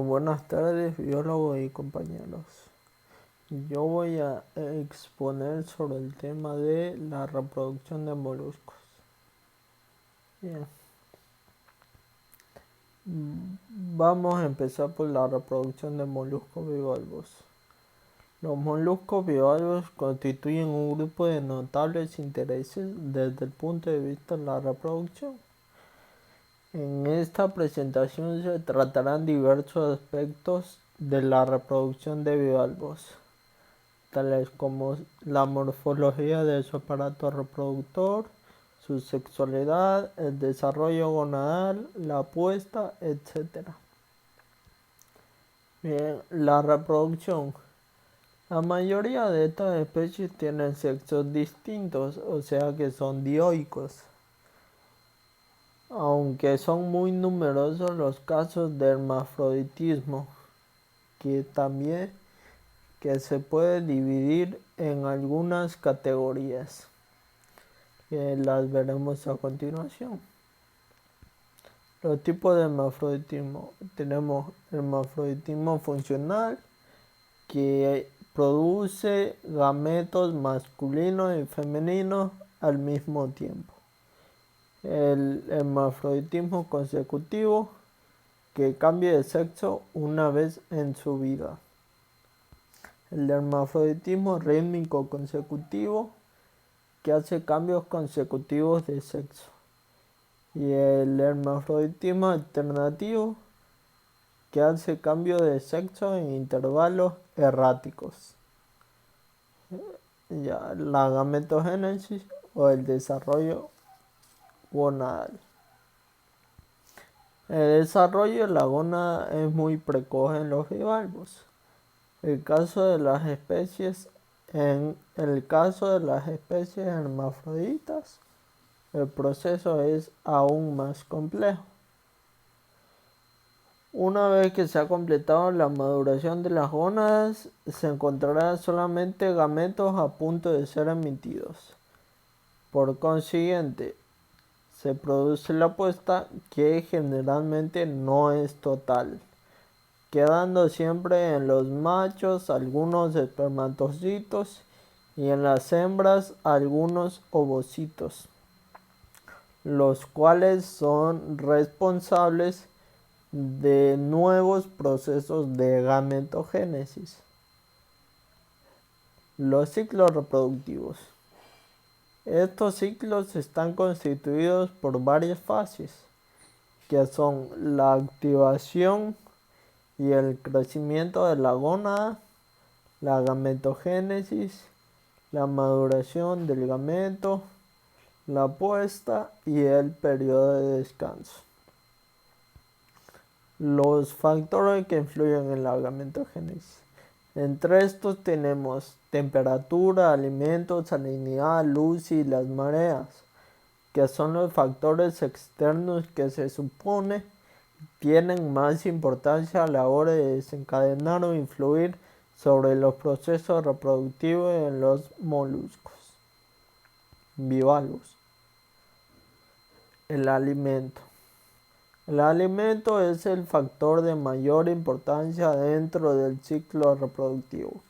Buenas tardes, biólogos y compañeros. Yo voy a exponer sobre el tema de la reproducción de moluscos. Bien. Vamos a empezar por la reproducción de moluscos bivalvos. Los moluscos bivalvos constituyen un grupo de notables intereses desde el punto de vista de la reproducción. En esta presentación se tratarán diversos aspectos de la reproducción de bivalvos, tales como la morfología de su aparato reproductor, su sexualidad, el desarrollo gonadal, la puesta, etc. Bien, la reproducción. La mayoría de estas especies tienen sexos distintos, o sea que son dioicos. Aunque son muy numerosos los casos de hermafroditismo, que se puede dividir en algunas categorías, que las veremos a continuación. Los tipos de hermafroditismo. Tenemos hermafroditismo funcional, que produce gametos masculinos y femeninos al mismo tiempo. El hermafroditismo consecutivo, que cambia de sexo una vez en su vida. El hermafroditismo rítmico consecutivo, que hace cambios consecutivos de sexo. Y el hermafroditismo alternativo, que hace cambio de sexo en intervalos erráticos. Ya, la gametogénesis o el desarrollo gonadal. El desarrollo de la gónada es muy precoz en los bivalvos. En el caso de las especies hermafroditas, el proceso es aún más complejo. Una vez que se ha completado la maduración de las gónadas, se encontrarán solamente gametos a punto de ser emitidos. Por consiguiente, se produce la puesta, que generalmente no es total, quedando siempre en los machos algunos espermatocitos y en las hembras algunos ovocitos, los cuales son responsables de nuevos procesos de gametogénesis. Los ciclos reproductivos. Estos ciclos están constituidos por varias fases, que son la activación y el crecimiento de la gónada, la gametogénesis, la maduración del gameto, la puesta y el periodo de descanso. Los factores que influyen en la gametogénesis. Entre estos tenemos temperatura, alimentos, salinidad, luz y las mareas, que son los factores externos que se supone tienen más importancia a la hora de desencadenar o influir sobre los procesos reproductivos en los moluscos bivalvos. El alimento. El alimento es el factor de mayor importancia dentro del ciclo reproductivo,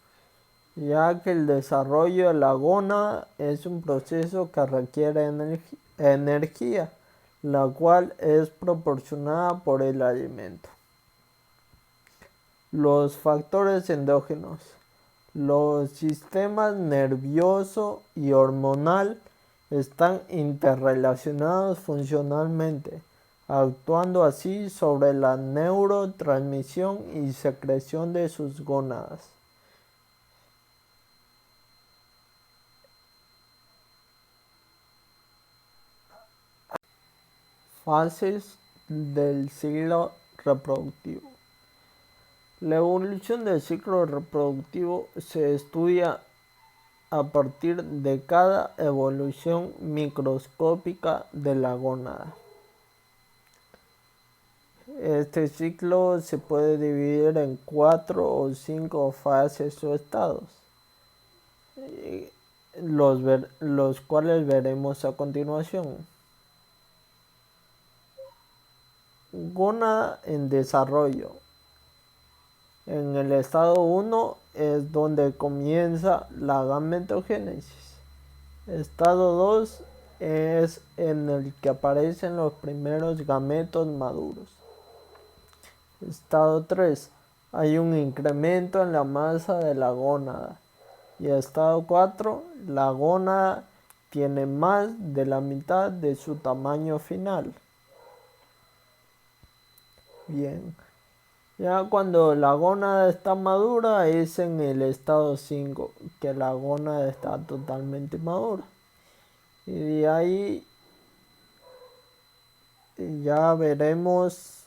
ya que el desarrollo de la gónada es un proceso que requiere energía, la cual es proporcionada por el alimento. Los factores endógenos. Los sistemas nervioso y hormonal están interrelacionados funcionalmente, actuando así sobre la neurotransmisión y secreción de sus gónadas. Fases del ciclo reproductivo. La evolución del ciclo reproductivo se estudia a partir de cada evolución microscópica de la gónada. Este ciclo se puede dividir en 4 o 5 fases o estados, los cuales veremos a continuación. Gónada en desarrollo. En el estado 1 es donde comienza la gametogénesis. Estado 2 es en el que aparecen los primeros gametos maduros. Estado 3. Hay un incremento en la masa de la gónada. Y estado 4. La gónada tiene más de la mitad de su tamaño final. Bien. Ya cuando la gónada está madura es en el estado 5, que la gónada está totalmente madura. Y de ahí ya veremos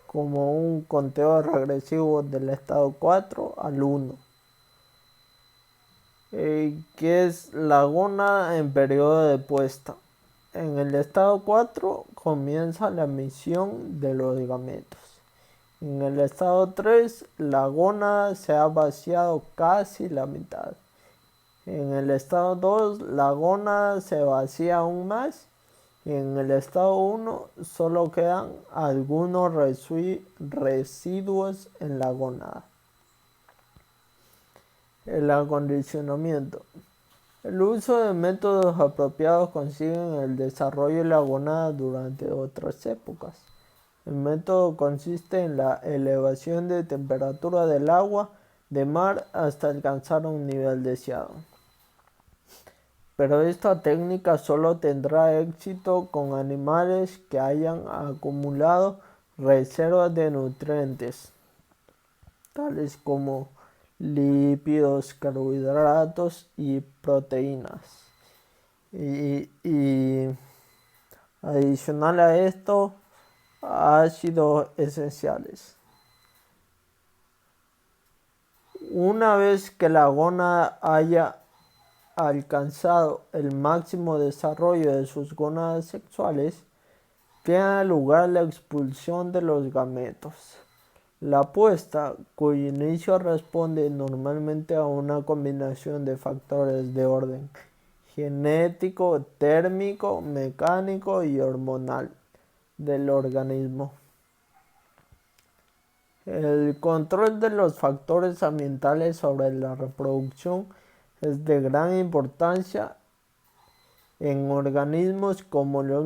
como un conteo regresivo del estado 4 al 1. Que es la gónada en periodo de puesta. En el estado 4 comienza la emisión de los gametos. En el estado 3 la gónada se ha vaciado casi la mitad. En el estado 2 la gónada se vacía aún más. Y en el estado 1 solo quedan algunos residuos en la gónada. El acondicionamiento. El uso de métodos apropiados consigue el desarrollo de la gónada durante otras épocas. El método consiste en la elevación de temperatura del agua de mar hasta alcanzar un nivel deseado. Pero esta técnica solo tendrá éxito con animales que hayan acumulado reservas de nutrientes, tales como lípidos, carbohidratos y proteínas. Y adicional a esto, ácidos esenciales. Una vez que la gónada haya alcanzado el máximo desarrollo de sus gónadas sexuales, tiene lugar la expulsión de los gametos. La puesta, cuyo inicio responde normalmente a una combinación de factores de orden genético, térmico, mecánico y hormonal del organismo. El control de los factores ambientales sobre la reproducción es de gran importancia en organismos como los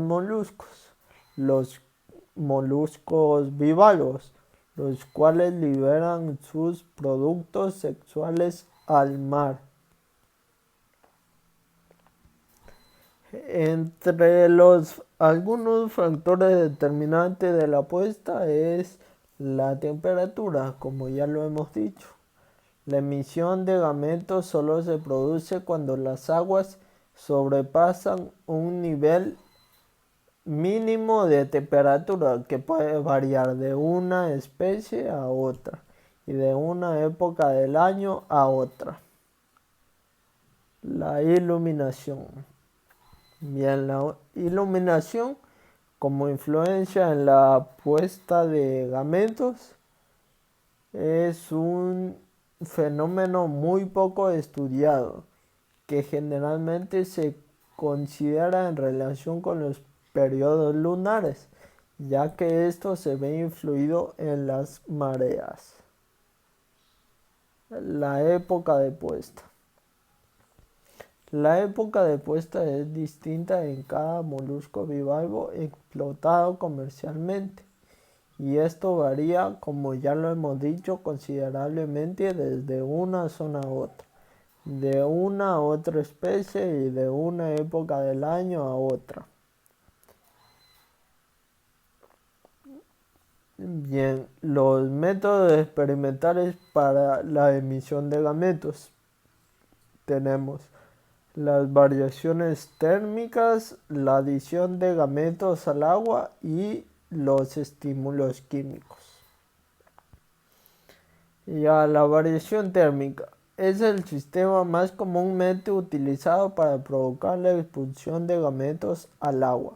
moluscos bivalvos, los cuales liberan sus productos sexuales al mar. Entre algunos factores determinantes de la puesta es la temperatura, como ya lo hemos dicho. La emisión de gametos solo se produce cuando las aguas sobrepasan un nivel mínimo de temperatura que puede variar de una especie a otra y de una época del año a otra. La iluminación. Bien, la iluminación como influencia en la puesta de gametos es un fenómeno muy poco estudiado que generalmente se considera en relación con los periodos lunares, ya que esto se ve influido en las mareas. La época de puesta. La época de puesta es distinta en cada molusco bivalvo explotado comercialmente, y esto varía, como ya lo hemos dicho, considerablemente desde una zona a otra, de una a otra especie y de una época del año a otra. Bien, los métodos experimentales para la emisión de gametos. Tenemos las variaciones térmicas, la adición de gametos al agua y los estímulos químicos. Ya la variación térmica es el sistema más comúnmente utilizado para provocar la expulsión de gametos al agua.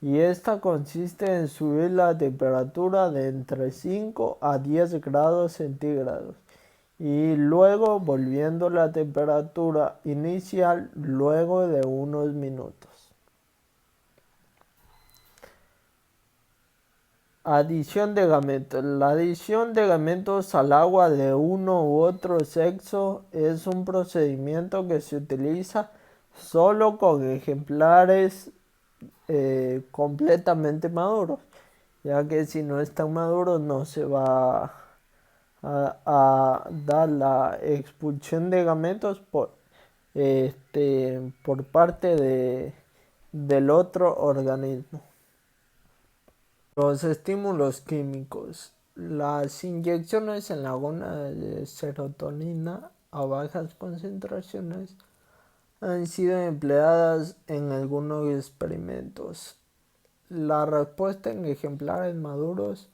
Y esta consiste en subir la temperatura de entre 5 a 10 grados centígrados y luego volviendo la temperatura inicial luego de unos minutos. Adición de gametos. La adición de gametos al agua de uno u otro sexo es un procedimiento que se utiliza solo con ejemplares completamente maduros, ya que si no están maduros no se va a dar la expulsión de gametos por parte del otro organismo. Los estímulos químicos. Las inyecciones en la gónada de serotonina a bajas concentraciones han sido empleadas en algunos experimentos. La respuesta en ejemplares maduros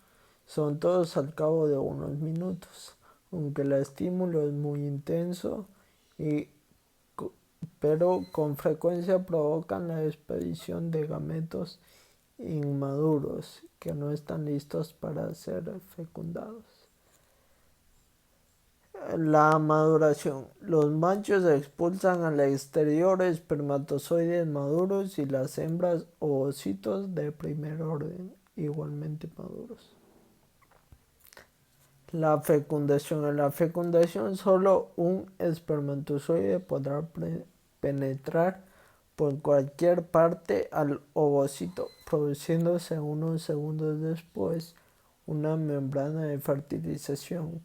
son todos al cabo de unos minutos, aunque el estímulo es muy intenso, y, pero con frecuencia provocan la expedición de gametos inmaduros que no están listos para ser fecundados. La maduración. Los machos expulsan al exterior espermatozoides maduros y las hembras ovocitos de primer orden, igualmente maduros. La fecundación. En la fecundación solo un espermatozoide podrá penetrar por cualquier parte al ovocito, produciéndose unos segundos después una membrana de fertilización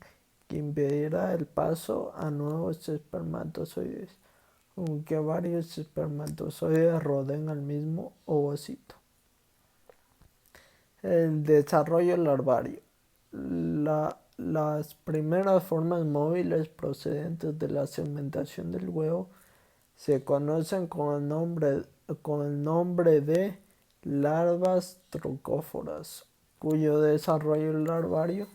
que impedirá el paso a nuevos espermatozoides, aunque varios espermatozoides rodeen al mismo ovocito. El desarrollo larvario. Las primeras formas móviles procedentes de la segmentación del huevo se conocen con el nombre de larvas trocóforas, cuyo desarrollo larvario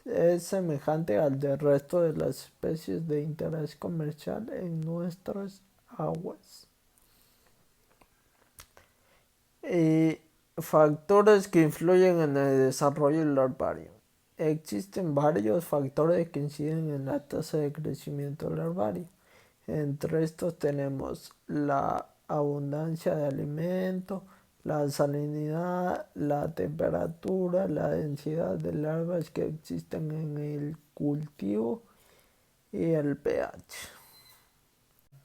es semejante al del resto de las especies de interés comercial en nuestras aguas. Y factores que influyen en el desarrollo larvario. Existen varios factores que inciden en la tasa de crecimiento larvario. Entre estos tenemos la abundancia de alimento, la salinidad, la temperatura, la densidad de larvas que existen en el cultivo y el pH.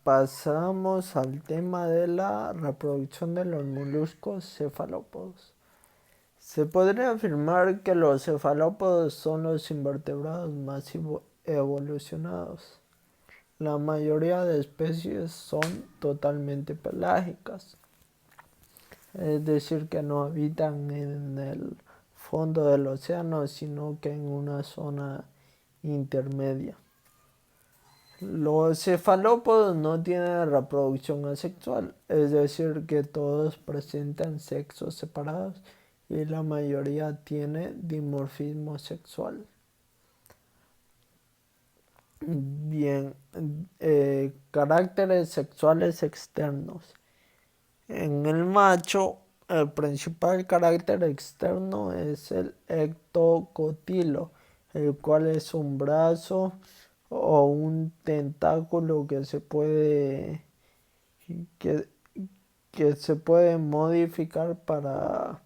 Pasamos al tema de la reproducción de los moluscos cefalópodos. Se podría afirmar que los cefalópodos son los invertebrados más evolucionados. La mayoría de especies son totalmente pelágicas, es decir, que no habitan en el fondo del océano, sino que en una zona intermedia. Los cefalópodos no tienen reproducción asexual, es decir, que todos presentan sexos separados y la mayoría tiene dimorfismo sexual. Bien, caracteres sexuales externos. En el macho, el principal carácter externo es el ectocotilo, el cual es un brazo o un tentáculo que, que se puede modificar para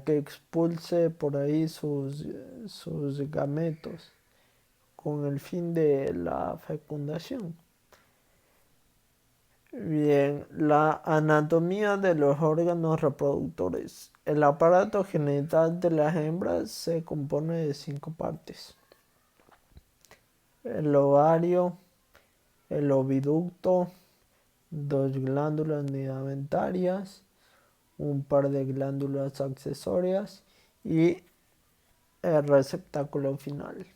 que expulse por ahí sus gametos con el fin de la fecundación. Bien, la anatomía de los órganos reproductores. El aparato genital de las hembras se compone de 5 partes: el ovario, el oviducto, 2 glándulas nidamentarias, un par de glándulas accesorias y el receptáculo final.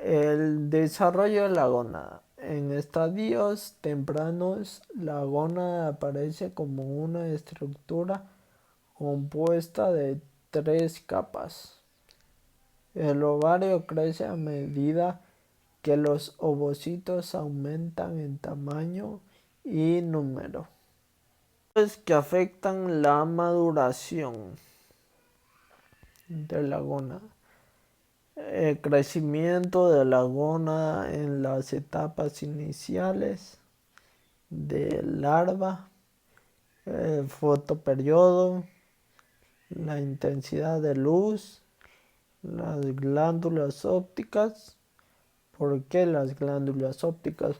El desarrollo de la gónada. En estadios tempranos, la gónada aparece como una estructura compuesta de 3 capas. El ovario crece a medida que los ovocitos aumentan en tamaño y número. Que afectan la maduración de la gónada. El crecimiento de la gónada en las etapas iniciales de larva, fotoperiodo, la intensidad de luz, las glándulas ópticas. ¿Por qué las glándulas ópticas?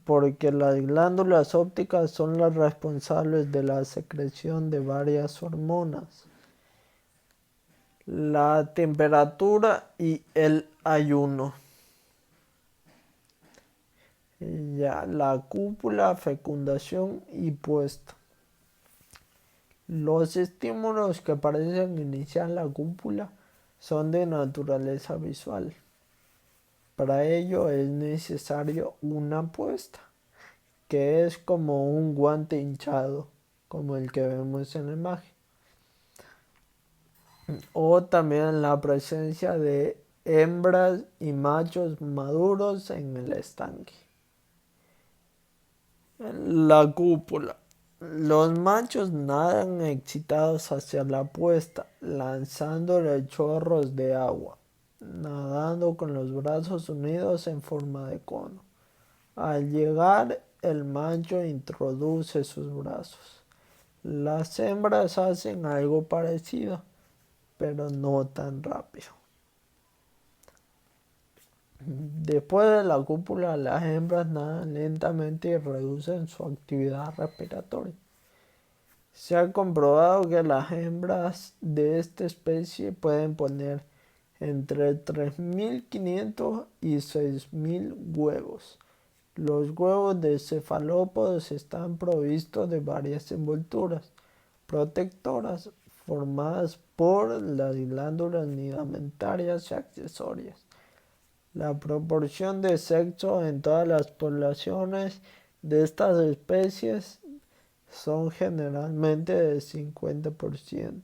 Porque las glándulas ópticas son las responsables de la secreción de varias hormonas. La temperatura y el ayuno. Ya, la cúpula, fecundación y puesta. Los estímulos que parecen iniciar la cúpula son de naturaleza visual. Para ello es necesario una puesta, que es como un guante hinchado, como el que vemos en la imagen. O también la presencia de hembras y machos maduros en el estanque. La cúpula. Los machos nadan excitados hacia la puesta, lanzándole chorros de agua, nadando con los brazos unidos en forma de cono. Al llegar, el macho introduce sus brazos. Las hembras hacen algo parecido, pero no tan rápido. Después de la cópula, las hembras nadan lentamente y reducen su actividad respiratoria. Se ha comprobado que las hembras de esta especie pueden poner entre 3.500 y 6.000 huevos. Los huevos de cefalópodos están provistos de varias envolturas protectoras formadas por las glándulas ligamentarias y accesorias. La proporción de sexo en todas las poblaciones de estas especies son generalmente de 50%.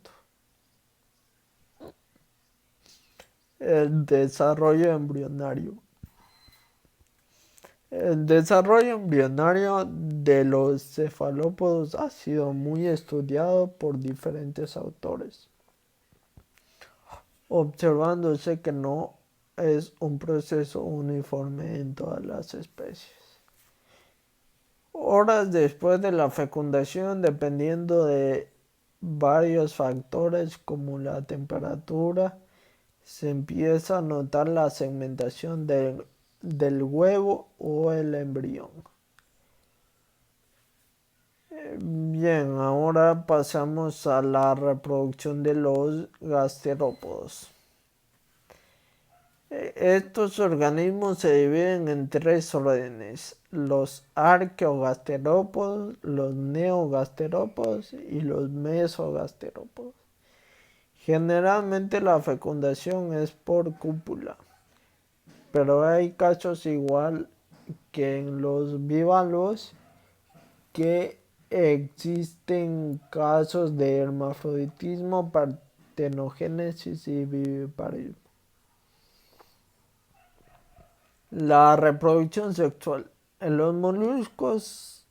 El desarrollo embrionario. El desarrollo embrionario de los cefalópodos ha sido muy estudiado por diferentes autores, observándose que no es un proceso uniforme en todas las especies. Horas después de la fecundación, dependiendo de varios factores como la temperatura, se empieza a notar la segmentación del huevo o el embrión. Bien, ahora pasamos a la reproducción de los gasterópodos. Estos organismos se dividen en tres órdenes: los arqueogasterópodos, los neogasterópodos y los mesogasterópodos. Generalmente la fecundación es por cópula, pero hay casos igual que en los bivalvos que existen casos de hermafroditismo, partenogénesis y viviparismo. La reproducción sexual. En los moluscos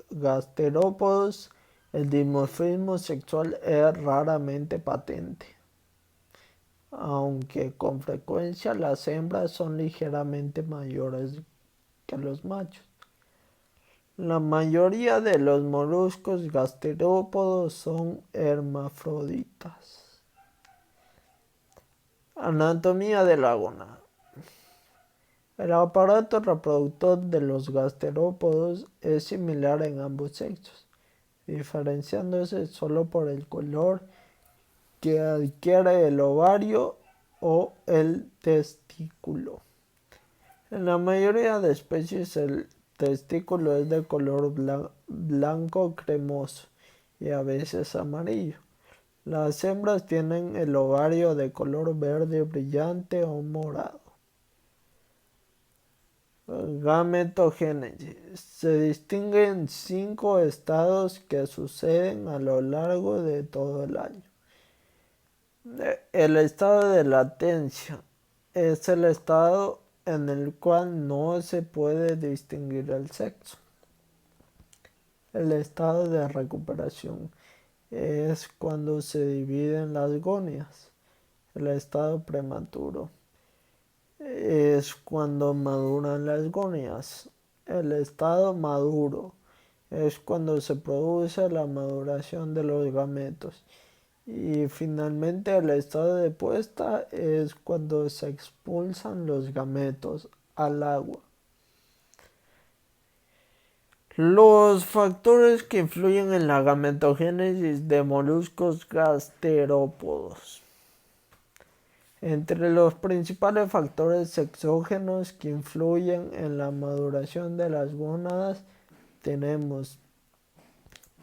gasterópodos, el dimorfismo sexual es raramente patente, aunque con frecuencia las hembras son ligeramente mayores que los machos. La mayoría de los moluscos gasterópodos son hermafroditas. Anatomía de la gónada. El aparato reproductor de los gasterópodos es similar en ambos sexos, diferenciándose solo por el color que adquiere el ovario o el testículo. En la mayoría de especies el testículo es de color blanco cremoso y a veces amarillo. Las hembras tienen el ovario de color verde brillante o morado. Gametogénesis. Se distinguen 5 estados que suceden a lo largo de todo el año. El estado de latencia es el estado en el cual no se puede distinguir el sexo. El estado de recuperación es cuando se dividen las gonias. El estado prematuro es cuando maduran las gonias. El estado maduro es cuando se produce la maduración de los gametos. Y finalmente el estado de puesta es cuando se expulsan los gametos al agua. Los factores que influyen en la gametogénesis de moluscos gasterópodos. Entre los principales factores exógenos que influyen en la maduración de las gónadas tenemos,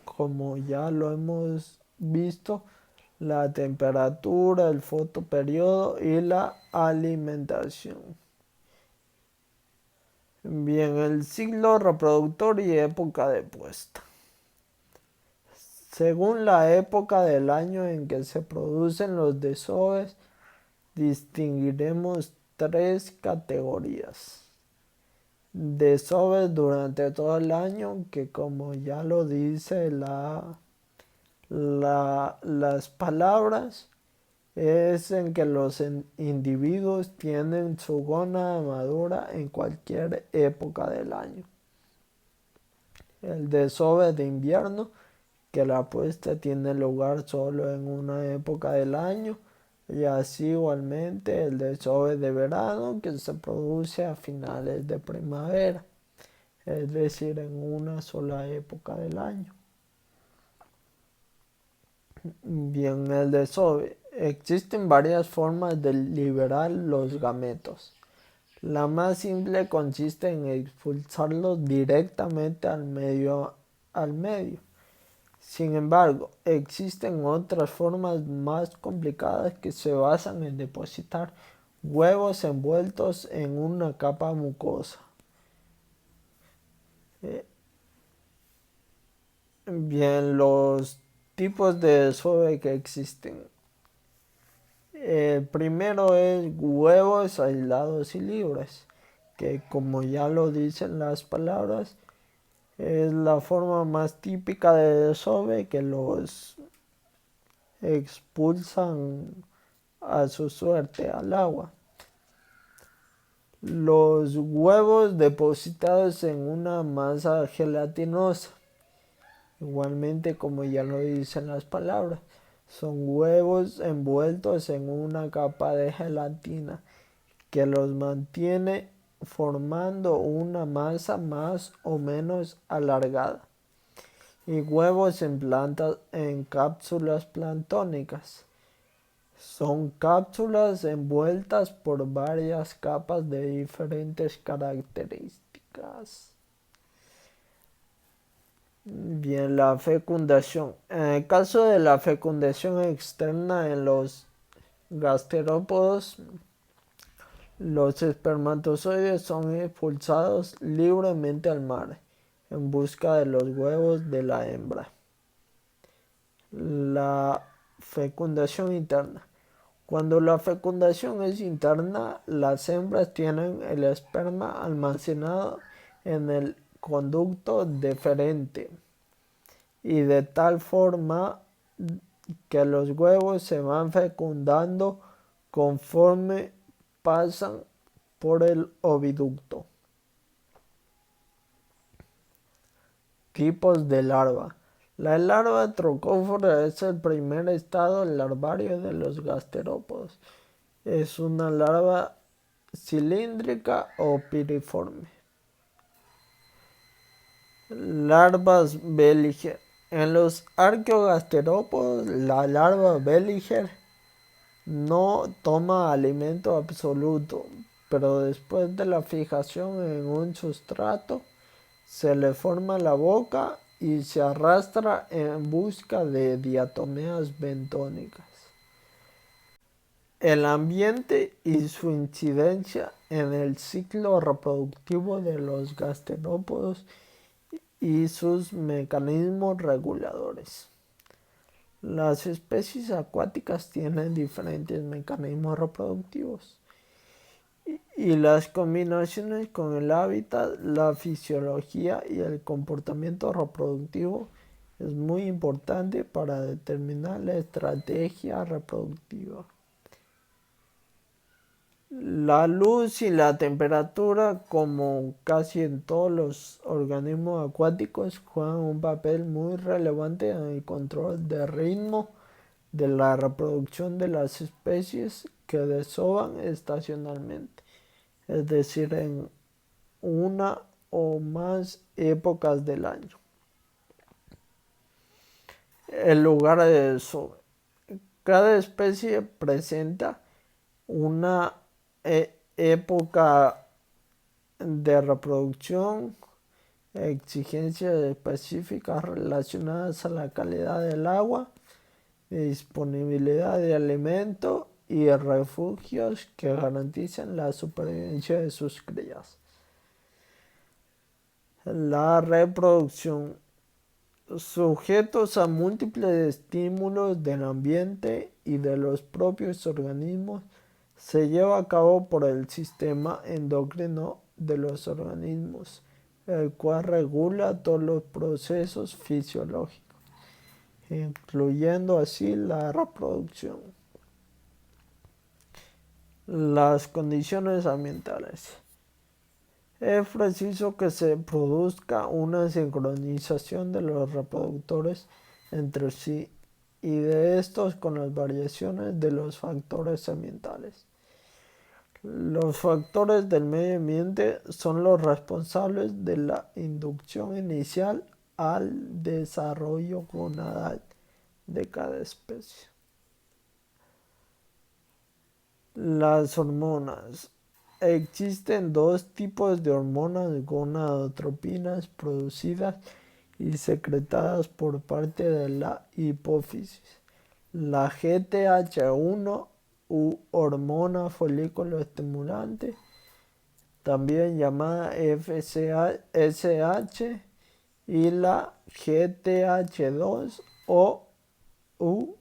como ya lo hemos visto, la temperatura, el fotoperiodo y la alimentación. Bien, el ciclo reproductor y época de puesta. Según la época del año en que se producen los desoves, distinguiremos tres categorías. Desoves durante todo el año, que como ya lo dice las palabras, es en que los individuos tienen su gónada madura en cualquier época del año. El desove de invierno, que la puesta tiene lugar solo en una época del año, y así igualmente el desove de verano, que se produce a finales de primavera, es decir, en una sola época del año. Bien, el desove. Existen varias formas de liberar los gametos. La más simple consiste en expulsarlos directamente al medio. Sin embargo, existen otras formas más complicadas que se basan en depositar huevos envueltos en una capa mucosa. Bien, los tipos de desove que existen. El primero es huevos aislados y libres, que como ya lo dicen las palabras, es la forma más típica de desove, que los expulsan a su suerte al agua. Los huevos depositados en una masa gelatinosa, igualmente como ya lo dicen las palabras, son huevos envueltos en una capa de gelatina que los mantiene formando una masa más o menos alargada. Y huevos en cápsulas planctónicas. Son cápsulas envueltas por varias capas de diferentes características. Bien, la fecundación. En el caso de la fecundación externa en los gasterópodos, los espermatozoides son expulsados libremente al mar en busca de los huevos de la hembra. La fecundación interna. Cuando la fecundación es interna, las hembras tienen el esperma almacenado en el conducto deferente y de tal forma que los huevos se van fecundando conforme pasan por el oviducto. Tipos de larva. La larva trocófora es el primer estado larvario de los gasterópodos. Es una larva cilíndrica o piriforme. Larvas Belliger. En los arqueogasterópodos, la larva Belliger no toma alimento absoluto, pero después de la fijación en un sustrato, se le forma la boca y se arrastra en busca de diatomeas bentónicas. El ambiente y su incidencia en el ciclo reproductivo de los gasterópodos y sus mecanismos reguladores. Las especies acuáticas tienen diferentes mecanismos reproductivos y las combinaciones con el hábitat, la fisiología y el comportamiento reproductivo es muy importante para determinar la estrategia reproductiva. La luz y la temperatura, como casi en todos los organismos acuáticos, juegan un papel muy relevante en el control del ritmo de la reproducción de las especies que desovan estacionalmente, es decir, en una o más épocas del año. El lugar de desove. Cada especie presenta una época de reproducción, exigencias específicas relacionadas a la calidad del agua, disponibilidad de alimento y refugios que garantizan la supervivencia de sus crías. La reproducción. Sujetos a múltiples estímulos del ambiente y de los propios organismos, se lleva a cabo por el sistema endocrino de los organismos, el cual regula todos los procesos fisiológicos, incluyendo así la reproducción. Las condiciones ambientales. Es preciso que se produzca una sincronización de los reproductores entre sí y de estos con las variaciones de los factores ambientales. Los factores del medio ambiente son los responsables de la inducción inicial al desarrollo gonadal de cada especie. Las hormonas. Existen dos tipos de hormonas gonadotropinas producidas y secretadas por parte de la hipófisis. La GTH1 u hormona folículo estimulante, también llamada FSH, y la GTH2 o u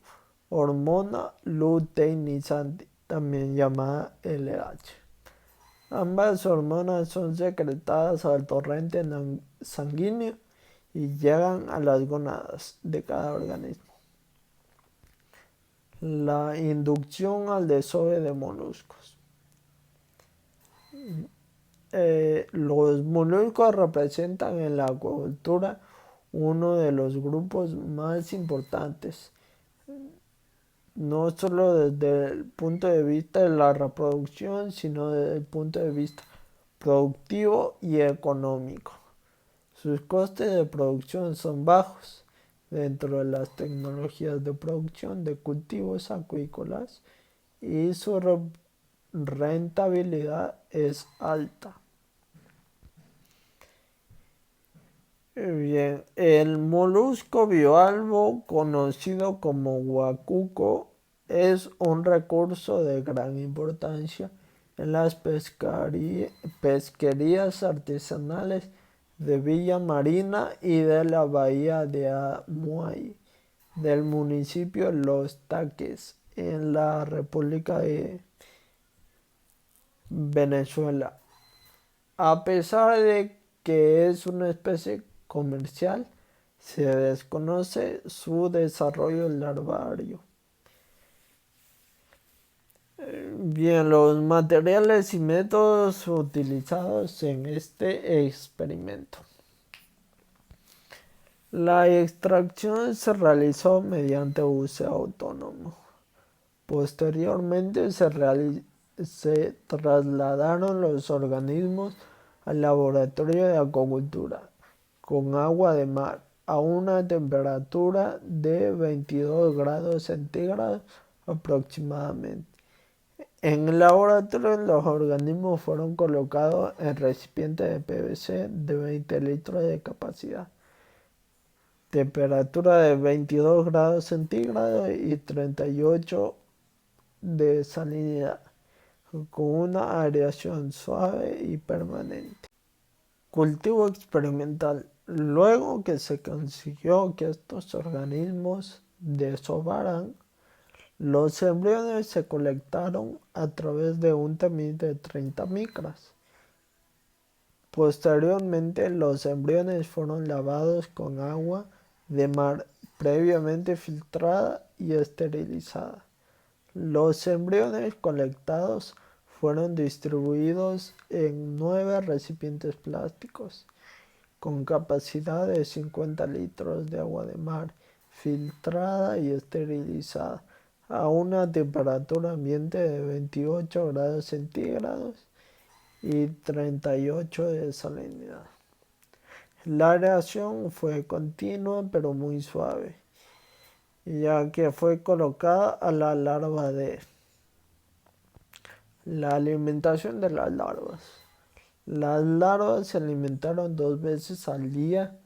hormona luteinizante, también llamada LH. Ambas hormonas son secretadas al torrente sanguíneo y llegan a las gónadas de cada organismo. La inducción al desove de moluscos. Los moluscos representan en la acuicultura uno de los grupos más importantes, no solo desde el punto de vista de la reproducción, sino desde el punto de vista productivo y económico. Sus costes de producción son bajos dentro de las tecnologías de producción de cultivos acuícolas y su rentabilidad es alta. Bien, el molusco bivalvo, conocido como guacuco, es un recurso de gran importancia en las pesquerías artesanales de Villa Marina y de la bahía de Amuay, del municipio Los Taques, en la República de Venezuela. A pesar de que es una especie comercial, se desconoce su desarrollo larvario. Bien, los materiales y métodos utilizados en este experimento. La extracción se realizó mediante buceo autónomo. Posteriormente se trasladaron los organismos al laboratorio de acuicultura con agua de mar a una temperatura de 22 grados centígrados aproximadamente. En el laboratorio los organismos fueron colocados en recipientes de PVC de 20 litros de capacidad, temperatura de 22 grados centígrados y 38 de salinidad, con una aireación suave y permanente. Cultivo experimental. Luego que se consiguió que estos organismos desovaran, los embriones se colectaron a través de un tamiz de 30 micras. Posteriormente, los embriones fueron lavados con agua de mar previamente filtrada y esterilizada. Los embriones colectados fueron distribuidos en 9 recipientes plásticos con capacidad de 50 litros de agua de mar, filtrada y esterilizada a una temperatura ambiente de 28 grados centígrados y 38 de salinidad. La aireación fue continua pero muy suave, ya que fue colocada a la larva de la alimentación de las larvas. Las larvas se alimentaron 2 veces al día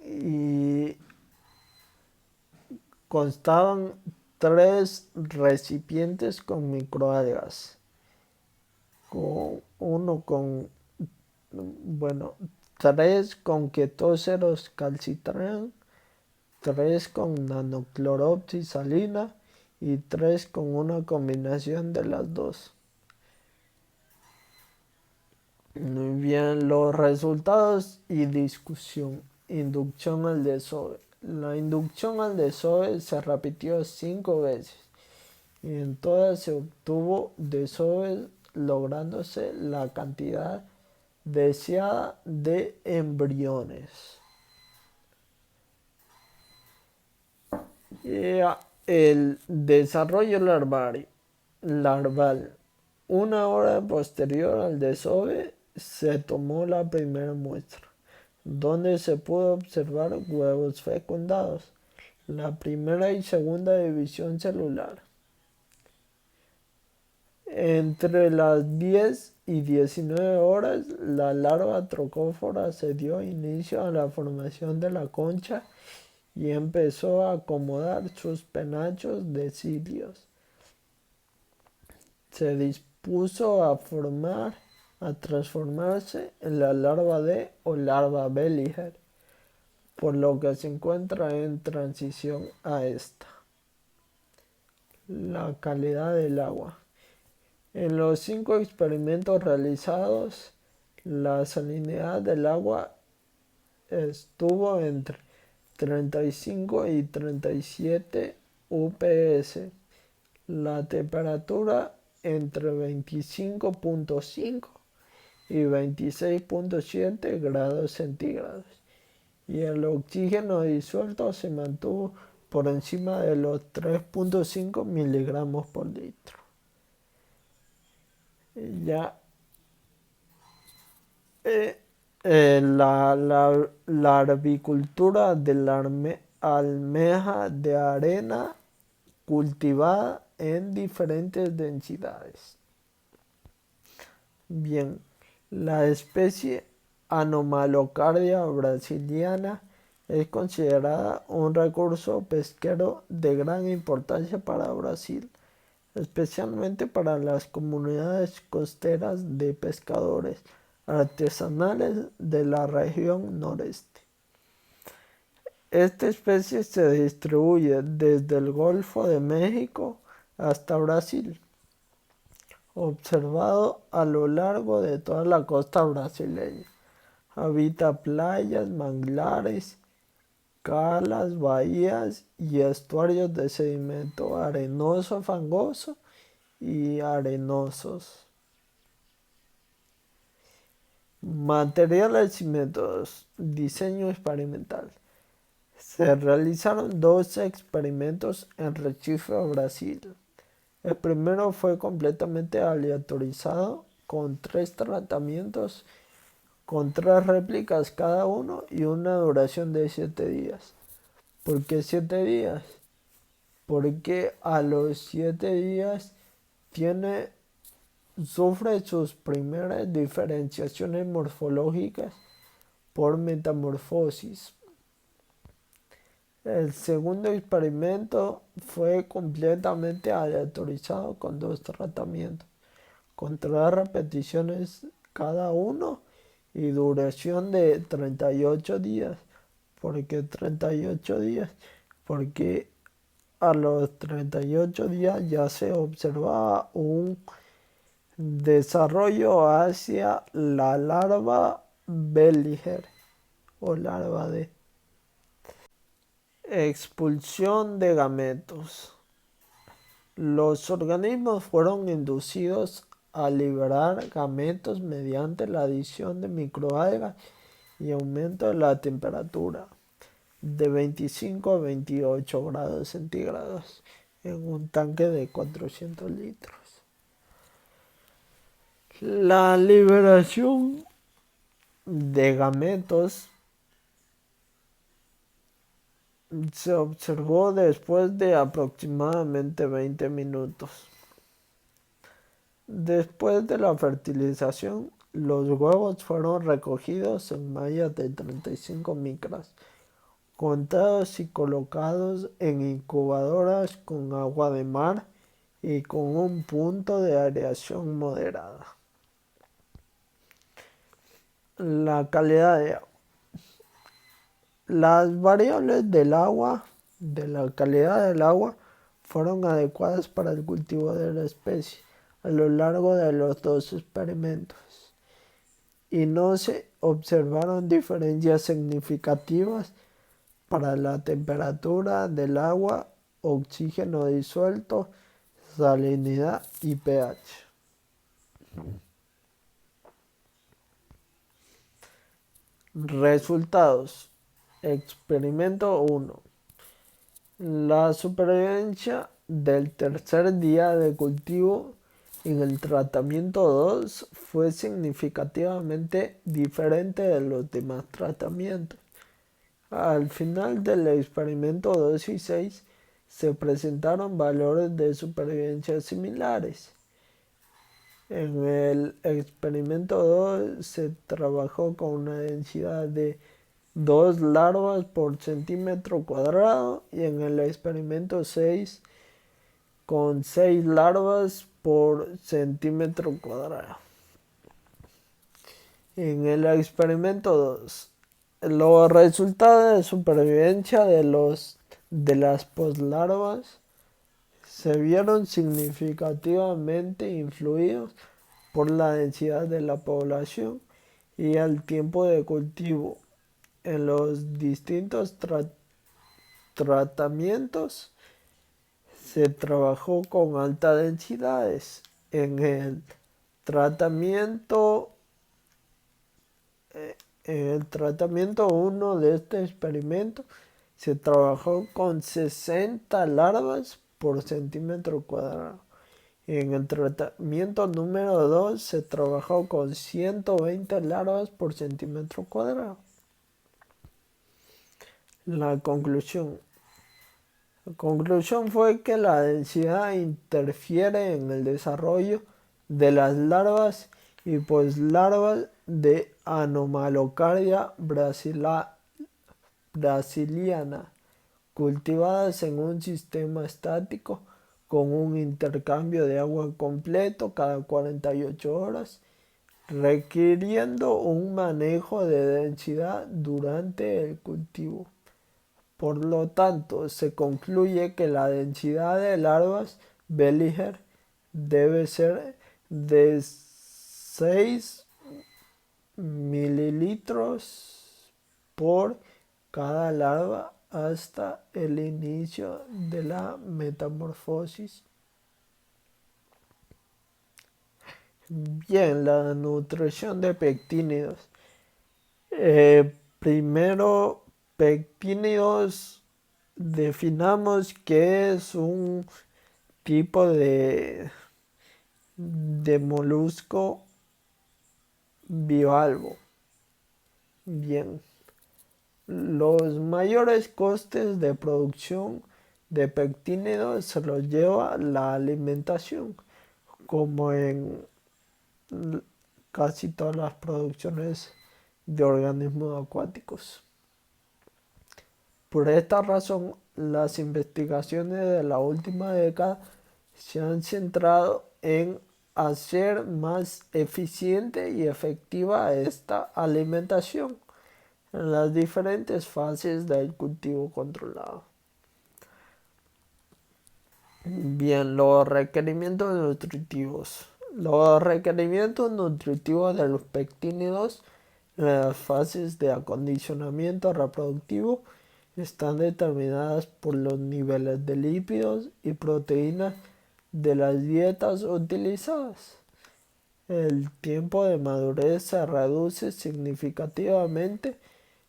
y constaban 3 recipientes con microalgas, uno con, bueno, 3 con ketóceros calcitran, 3 con nanocloropsis salina y 3 con una combinación de las dos. Muy bien, los resultados y discusión. Inducción al desove. La inducción al desove se repitió 5 veces y en todas se obtuvo desove, lográndose la cantidad deseada de embriones. El desarrollo larval. Una hora posterior al desove se tomó la primera muestra, donde se pudo observar huevos fecundados, la primera y segunda división celular. Entre las 10 y 19 horas, la larva trocófora se dio inicio a la formación de la concha y empezó a acomodar sus penachos de cilios. Se dispuso a transformarse en la larva de o larva Belliger, por lo que se encuentra en transición a esta. La calidad del agua. En los 5 experimentos realizados, la salinidad del agua estuvo entre 35 y 37 UPS. La temperatura entre 25.5 y 26.7 grados centígrados. Y el oxígeno disuelto se mantuvo por encima de los 3.5 miligramos por litro. Ya la avicultura de la almeja de arena cultivada en diferentes densidades. Bien, la especie Anomalocardia brasiliana es considerada un recurso pesquero de gran importancia para Brasil, especialmente para las comunidades costeras de pescadores artesanales de la región noreste. Esta especie se distribuye desde el Golfo de México hasta Brasil, observado a lo largo de toda la costa brasileña. Habita playas, manglares, calas, bahías y estuarios de sedimento arenoso, fangoso y arenosos. Materiales y métodos. Diseño experimental. Se realizaron 2 experimentos en Recife, Brasil. El primero fue completamente aleatorizado con 3 tratamientos con 3 réplicas cada uno y una duración de 7 días. ¿Por qué 7 días? Porque a los 7 días sufre sus primeras diferenciaciones morfológicas por metamorfosis. El segundo experimento fue completamente aleatorizado con 2 tratamientos, con 3 repeticiones cada uno y duración de 38 días. ¿Por qué 38 días? Porque a los 38 días ya se observaba un desarrollo hacia la larva Belliger o larva de expulsión de gametos. Los organismos fueron inducidos a liberar gametos mediante la adición de microalgas y aumento de la temperatura de 25 a 28 grados centígrados en un tanque de 400 litros. La liberación de gametos se observó después de aproximadamente 20 minutos. Después de la fertilización, los huevos fueron recogidos en mallas de 35 micras, contados y colocados en incubadoras con agua de mar y con un punto de aireación moderada. La calidad de agua. Las variables de la calidad del agua, fueron adecuadas para el cultivo de la especie a lo largo de los dos experimentos y no se observaron diferencias significativas para la temperatura del agua, oxígeno disuelto, salinidad y pH. Resultados. Experimento 1. La supervivencia del tercer día de cultivo en el tratamiento 2 fue significativamente diferente de los demás tratamientos. Al final del experimento 2 y 6 se presentaron valores de supervivencia similares. En el experimento 2 se trabajó con una densidad de 2 larvas por centímetro cuadrado y en el experimento 6 con 6 larvas por centímetro cuadrado. En el experimento 2, los resultados de supervivencia de las poslarvas se vieron significativamente influidos por la densidad de la población y el tiempo de cultivo. En los distintos tratamientos se trabajó con altas densidades. En el tratamiento 1 de este experimento se trabajó con 60 larvas por centímetro cuadrado. En el tratamiento número 2 se trabajó con 120 larvas por centímetro cuadrado. La conclusión. La conclusión fue que la densidad interfiere en el desarrollo de las larvas y poslarvas de Anomalocardia brasiliana, cultivadas en un sistema estático con un intercambio de agua completo cada 48 horas, requiriendo un manejo de densidad durante el cultivo. Por lo tanto, se concluye que la densidad de larvas Belliger debe ser de 6 mililitros por cada larva hasta el inicio de la metamorfosis. Bien, la nutrición de pectínidos. Primero, pectínidos, definamos que es un tipo de molusco bivalvo. Bien, los mayores costes de producción de pectínidos se los lleva la alimentación, como en casi todas las producciones de organismos acuáticos. Por esta razón, las investigaciones de la última década se han centrado en hacer más eficiente y efectiva esta alimentación en las diferentes fases del cultivo controlado. Bien, los requerimientos nutritivos. Los requerimientos nutritivos de los pectínidos en las fases de acondicionamiento reproductivo están determinadas por los niveles de lípidos y proteínas de las dietas utilizadas. El tiempo de madurez se reduce significativamente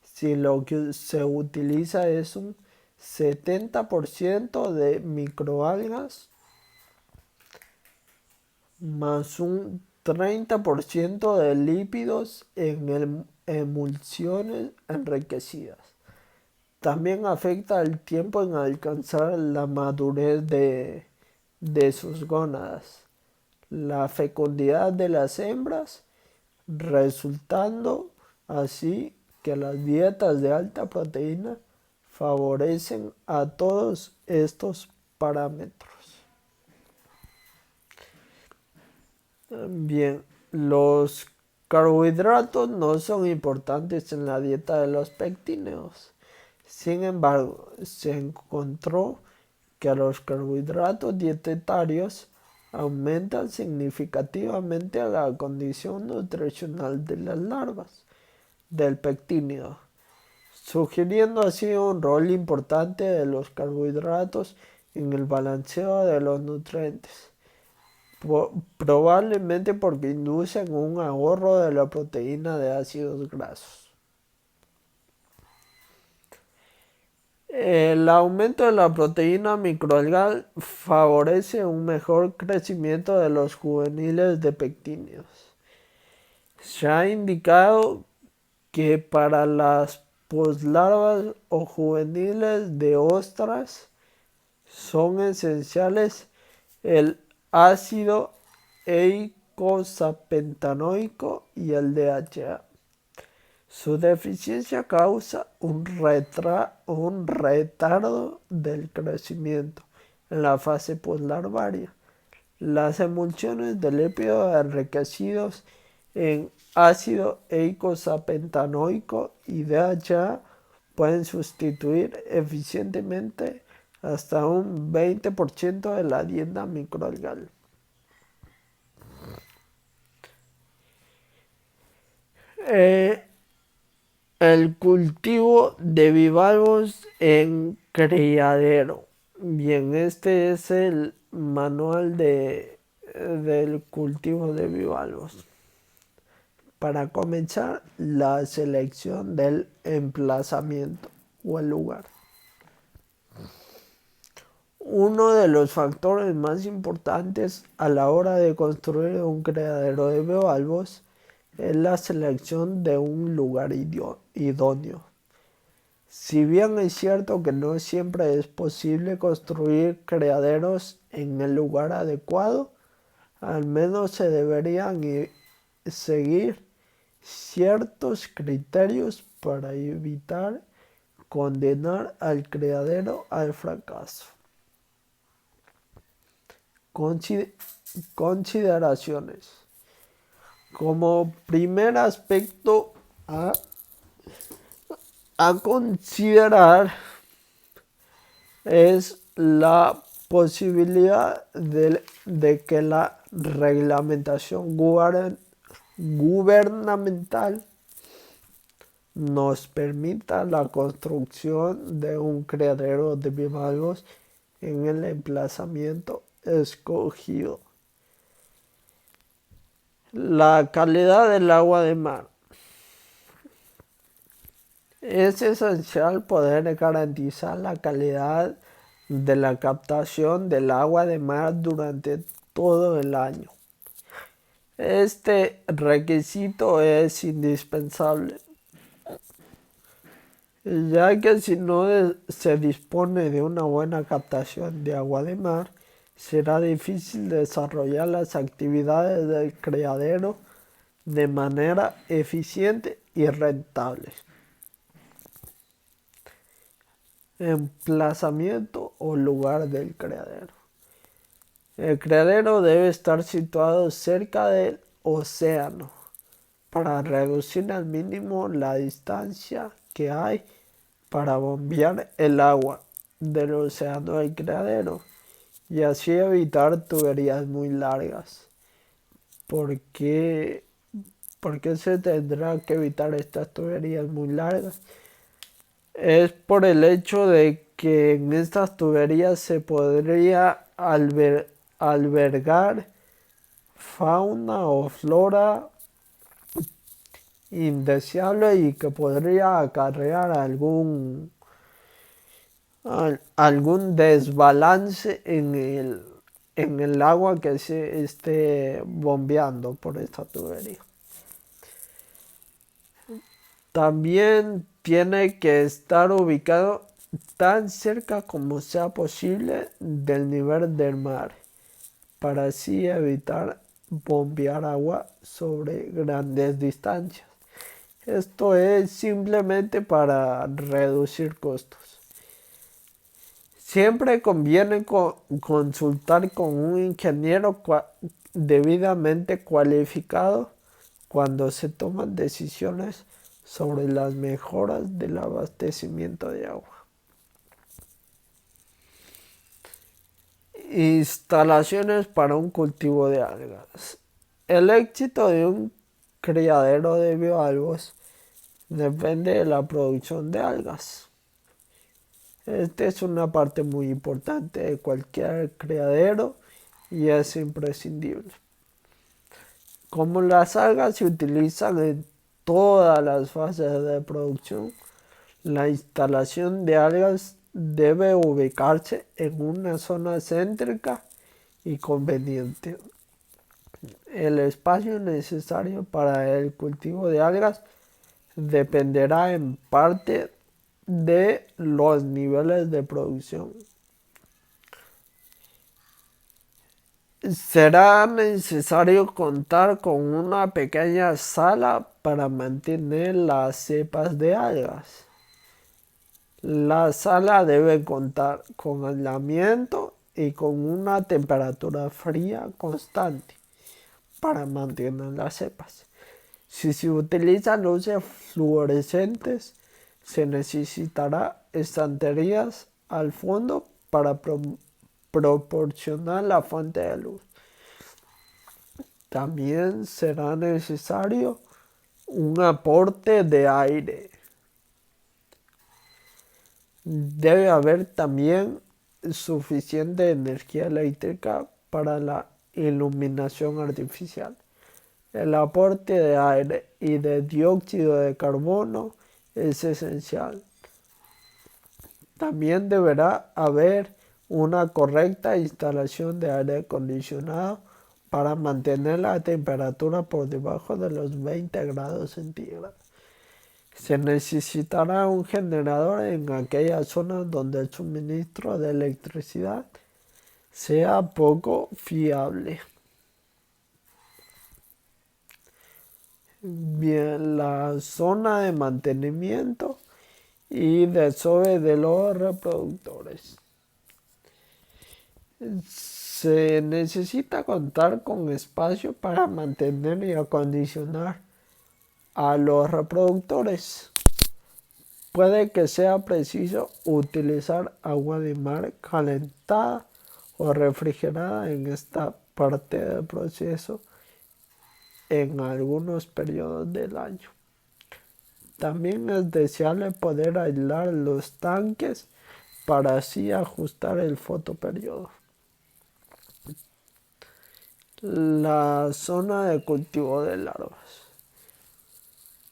si lo que se utiliza es un 70% de microalgas más un 30% de lípidos en emulsiones enriquecidas. También afecta el tiempo en alcanzar la madurez de sus gónadas, la fecundidad de las hembras, resultando así que las dietas de alta proteína favorecen a todos estos parámetros. Bien, los carbohidratos no son importantes en la dieta de los pectíneos. Sin embargo, se encontró que los carbohidratos dietarios aumentan significativamente la condición nutricional de las larvas del pectíneo, sugiriendo así un rol importante de los carbohidratos en el balanceo de los nutrientes, probablemente porque inducen un ahorro de la proteína de ácidos grasos. El aumento de la proteína microalgal favorece un mejor crecimiento de los juveniles de pectíneos. Se ha indicado que para las poslarvas o juveniles de ostras son esenciales el ácido eicosapentaenoico y el DHA. Su deficiencia causa un retardo del crecimiento en la fase poslarvaria. Las emulsiones de lípidos enriquecidos en ácido eicosapentaenoico y DHA pueden sustituir eficientemente hasta un 20% de la dieta microalgal. El cultivo de bivalvos en criadero. Bien, este es el manual del cultivo de bivalvos. Para comenzar, la selección del emplazamiento o el lugar. Uno de los factores más importantes a la hora de construir un criadero de bivalvos es la selección de un lugar idóneo. Si bien es cierto que no siempre es posible construir criaderos en el lugar adecuado, al menos se deberían seguir ciertos criterios para evitar condenar al criadero al fracaso. Consideraciones. Como primer aspecto a considerar es la posibilidad de que la reglamentación gubernamental nos permita la construcción de un criadero de bivalvos en el emplazamiento escogido. La calidad del agua de mar. Es esencial poder garantizar la calidad de la captación del agua de mar durante todo el año. Este requisito es indispensable, ya que si no se dispone de una buena captación de agua de mar, será difícil desarrollar las actividades del criadero de manera eficiente y rentable. Emplazamiento o lugar del criadero. El criadero debe estar situado cerca del océano para reducir al mínimo la distancia que hay para bombear el agua del océano al criadero y así evitar tuberías muy largas. ¿Por qué se tendrá que evitar estas tuberías muy largas? Es por el hecho de que en estas tuberías se podría albergar fauna o flora indeseable y que podría acarrear algún desbalance en el agua que se esté bombeando por esta tubería. También tiene que estar ubicado tan cerca como sea posible del nivel del mar, para así evitar bombear agua sobre grandes distancias. Esto es simplemente para reducir costos. Siempre conviene consultar con un ingeniero debidamente cualificado cuando se toman decisiones sobre las mejoras del abastecimiento de agua. Instalaciones para un cultivo de algas. El éxito de un criadero de bivalvos depende de la producción de algas. Esta es una parte muy importante de cualquier criadero y es imprescindible. Como las algas se utilizan en todas las fases de producción, la instalación de algas debe ubicarse en una zona céntrica y conveniente. El espacio necesario para el cultivo de algas dependerá en parte de los niveles de producción. Será necesario contar con una pequeña sala para mantener las cepas de algas. La sala debe contar con aislamiento y con una temperatura fría constante para mantener las cepas. Si se utilizan luces fluorescentes, se necesitará estanterías al fondo para proporcionar la fuente de luz. También será necesario un aporte de aire. Debe haber también suficiente energía eléctrica para la iluminación artificial. El aporte de aire y de dióxido de carbono es esencial. También deberá haber una correcta instalación de aire acondicionado para mantener la temperatura por debajo de los 20 grados centígrados. Se necesitará un generador en aquellas zonas donde el suministro de electricidad sea poco fiable. Bien, la zona de mantenimiento y desove de los reproductores. Se necesita contar con espacio para mantener y acondicionar a los reproductores. Puede que sea preciso utilizar agua de mar calentada o refrigerada en esta parte del proceso en algunos periodos del año. También es deseable poder aislar los tanques para así ajustar el fotoperiodo. La zona de cultivo de larvas.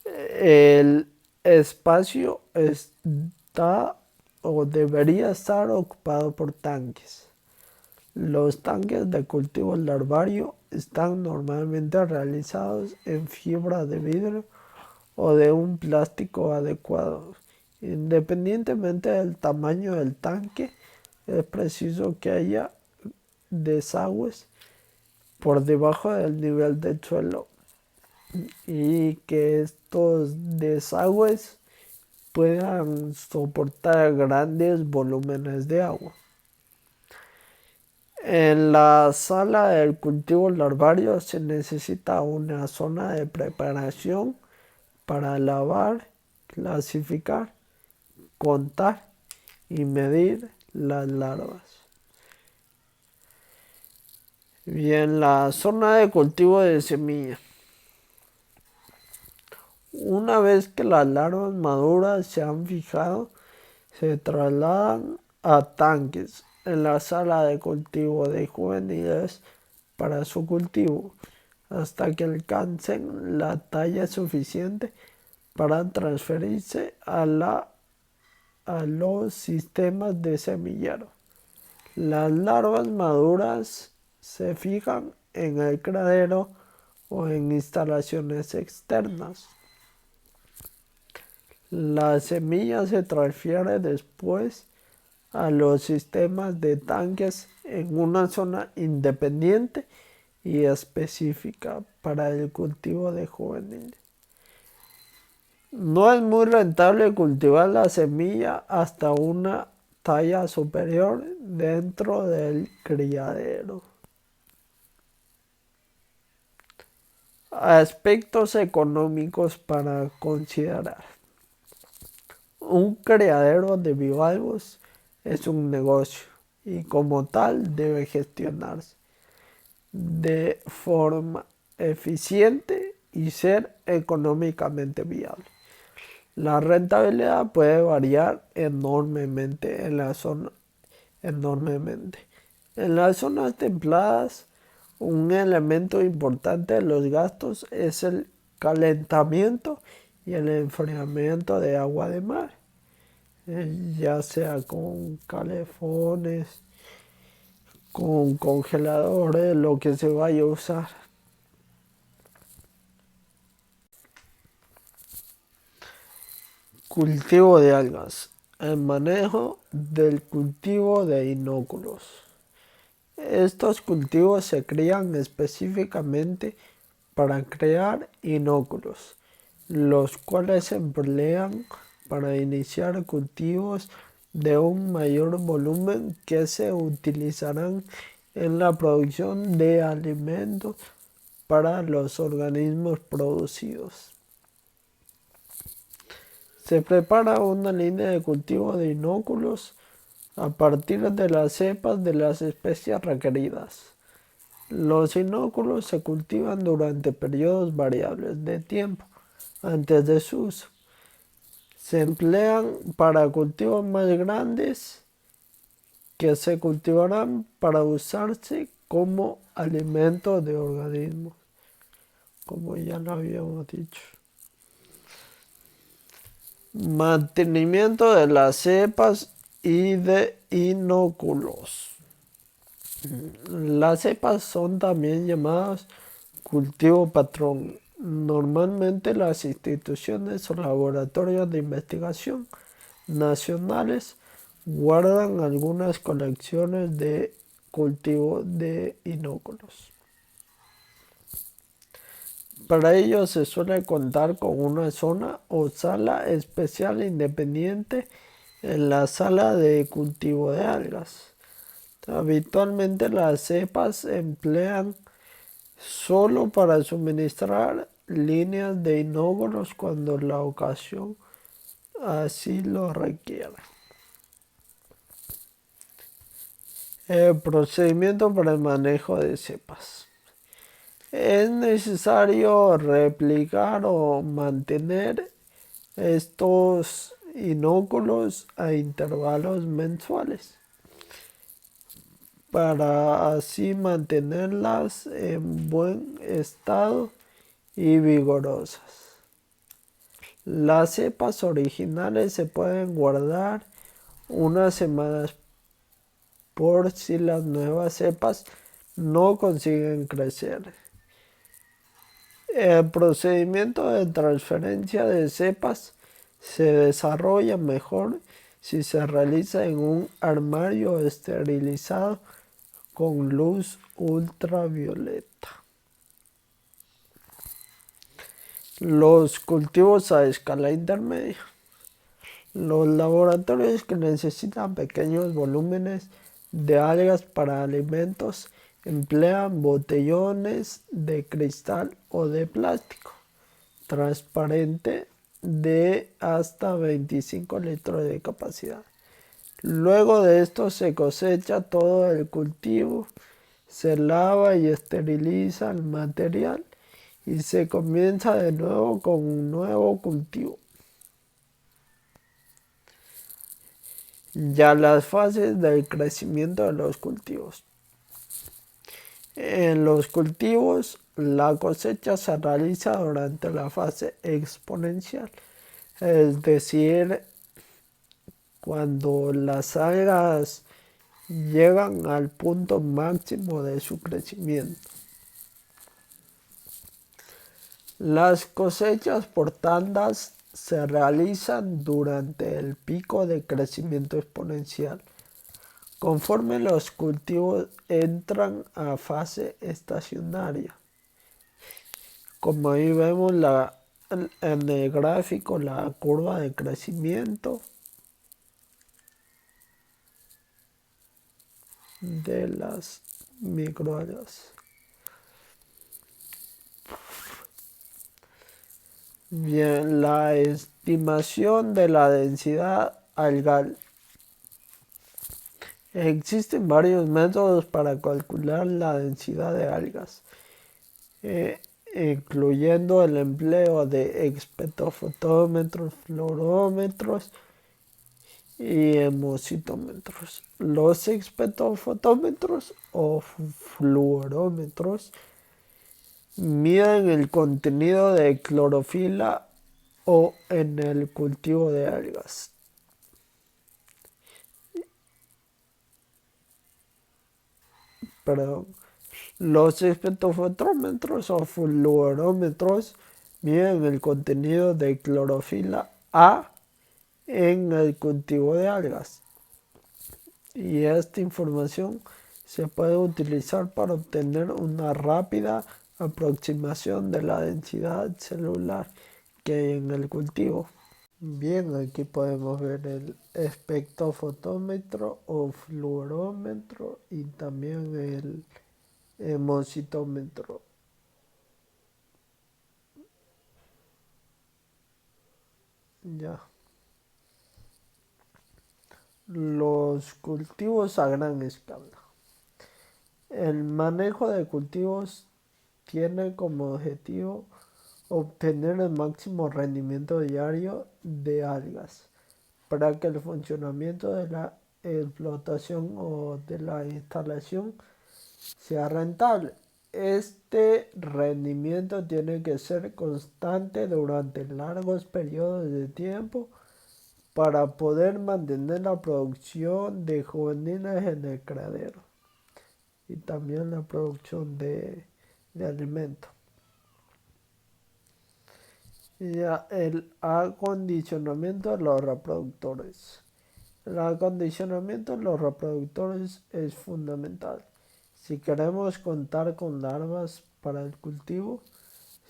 El espacio está o debería estar ocupado por tanques. Los tanques de cultivo larvario están normalmente realizados en fibra de vidrio o de un plástico adecuado. Independientemente del tamaño del tanque, es preciso que haya desagües por debajo del nivel del suelo y que estos desagües puedan soportar grandes volúmenes de agua. En la sala del cultivo larvario se necesita una zona de preparación para lavar, clasificar, contar y medir las larvas. Bien, la zona de cultivo de semilla. Una vez que las larvas maduras se han fijado, se trasladan a tanques en la sala de cultivo de juveniles para su cultivo, hasta que alcancen la talla suficiente para transferirse a los sistemas de semillero. Las larvas maduras se fijan en el criadero o en instalaciones externas. La semilla se transfiere después a los sistemas de tanques en una zona independiente y específica para el cultivo de juveniles. No es muy rentable cultivar la semilla hasta una talla superior dentro del criadero. Aspectos económicos para considerar. Un criadero de bivalvos es un negocio y como tal debe gestionarse de forma eficiente y ser económicamente viable. La rentabilidad puede variar enormemente en las zonas templadas. Un elemento importante de los gastos es el calentamiento y el enfriamiento de agua de mar, ya sea con calefones, con congeladores, lo que se vaya a usar. Cultivo de algas. El manejo del cultivo de inóculos. Estos cultivos se crían específicamente para crear inóculos, los cuales se emplean para iniciar cultivos de un mayor volumen que se utilizarán en la producción de alimentos para los organismos producidos. Se prepara una línea de cultivo de inóculos a partir de las cepas de las especies requeridas. Los inóculos se cultivan durante periodos variables de tiempo antes de su uso. Se emplean para cultivos más grandes que se cultivarán para usarse como alimento de organismos, como ya lo habíamos dicho. Mantenimiento de las cepas y de inóculos. Las cepas son también llamadas cultivo patrón. Normalmente las instituciones o laboratorios de investigación nacionales guardan algunas colecciones de cultivo de inóculos. Para ello se suele contar con una zona o sala especial independiente en la sala de cultivo de algas. Habitualmente las cepas se emplean solo para suministrar líneas de inóculos cuando la ocasión así lo requiere. El procedimiento para el manejo de cepas. Es necesario replicar o mantener estos inóculos a intervalos mensuales para así mantenerlas en buen estado y vigorosas. Las cepas originales se pueden guardar unas semanas por si las nuevas cepas no consiguen crecer. El procedimiento de transferencia de cepas se desarrolla mejor si se realiza en un armario esterilizado con luz ultravioleta. Los cultivos a escala intermedia. Los laboratorios que necesitan pequeños volúmenes de algas para alimentos emplean botellones de cristal o de plástico transparente de hasta 25 litros de capacidad. Luego de esto se cosecha todo el cultivo, se lava y esteriliza el material y se comienza de nuevo con un nuevo cultivo. Ya las fases del crecimiento de los cultivos. En los cultivos, la cosecha se realiza durante la fase exponencial, es decir, cuando las algas llegan al punto máximo de su crecimiento. Las cosechas por tandas se realizan durante el pico de crecimiento exponencial. Conforme los cultivos entran a fase estacionaria, como ahí vemos en el gráfico la curva de crecimiento de las microalgas. Bien, la estimación de la densidad algal. Existen varios métodos para calcular la densidad de algas, incluyendo el empleo de espectrofotómetros, fluorómetros y hemocitómetros. Los espectrofotómetros o fluorómetros miden el contenido de clorofila o en el cultivo de algas. Perdón. Los espectrofotómetros o fluorómetros miden el contenido de clorofila A en el cultivo de algas. Y esta información se puede utilizar para obtener una rápida aproximación de la densidad celular que hay en el cultivo. Bien, aquí podemos ver el espectrofotómetro o fluorómetro y también el hemocitómetro. Ya. Los cultivos a gran escala. El manejo de cultivos tiene como objetivo obtener el máximo rendimiento diario de algas para que el funcionamiento de la explotación o de la instalación sea rentable. Este rendimiento tiene que ser constante durante largos periodos de tiempo para poder mantener la producción de juveniles en el criadero y también la producción de alimentos. Ya el acondicionamiento de los reproductores. El acondicionamiento de los reproductores es fundamental. Si queremos contar con larvas para el cultivo,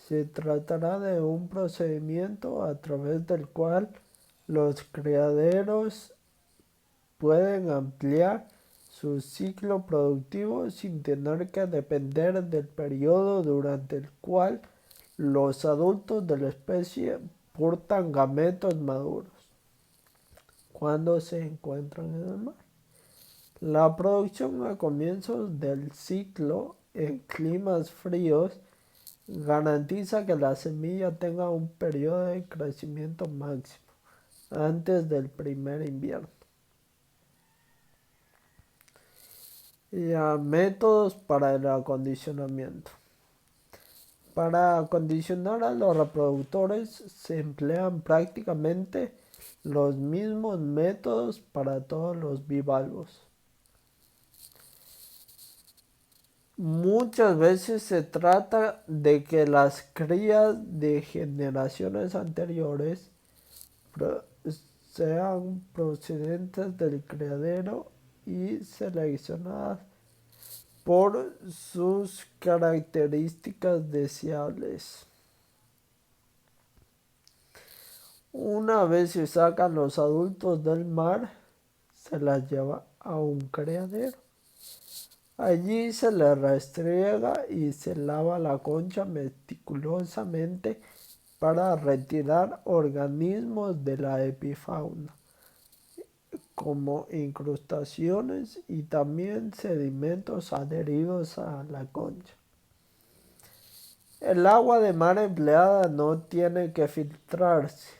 se tratará de un procedimiento a través del cual los criaderos pueden ampliar su ciclo productivo sin tener que depender del periodo durante el cual los adultos de la especie portan gametos maduros cuando se encuentran en el mar. La producción a comienzos del ciclo en climas fríos garantiza que la semilla tenga un periodo de crecimiento máximo antes del primer invierno. Ya, métodos para el acondicionamiento. Para acondicionar a los reproductores se emplean prácticamente los mismos métodos para todos los bivalvos. Muchas veces se trata de que las crías de generaciones anteriores sean procedentes del criadero y seleccionadas por sus características deseables. Una vez se sacan los adultos del mar, se las lleva a un criadero. Allí se les restriega y se lava la concha meticulosamente para retirar organismos de la epifauna, como incrustaciones y también sedimentos adheridos a la concha. El agua de mar empleada no tiene que filtrarse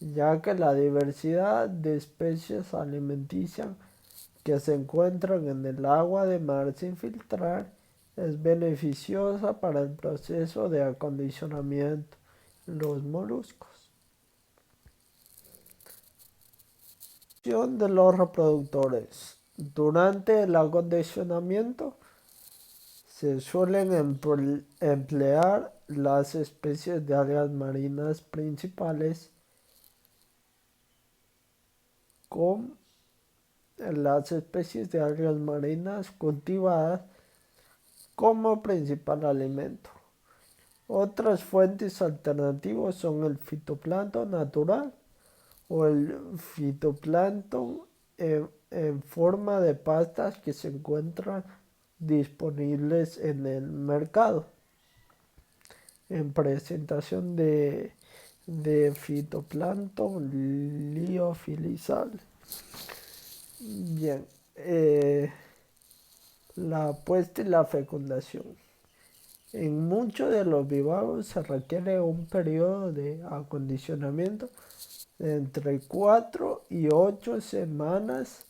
ya que la diversidad de especies alimenticias que se encuentran en el agua de mar sin filtrar es beneficiosa para el proceso de acondicionamiento en los moluscos. De los reproductores. Durante el acondicionamiento se suelen emplear las especies de algas marinas principales con las especies de algas marinas cultivadas como principal alimento. Otras fuentes alternativas son el fitoplancton natural o el fitoplancton en forma de pastas que se encuentran disponibles en el mercado en presentación de fitoplancton liofilizable. Bien, la puesta y la fecundación. En muchos de los bivalvos se requiere un periodo de acondicionamiento de entre 4 y 8 semanas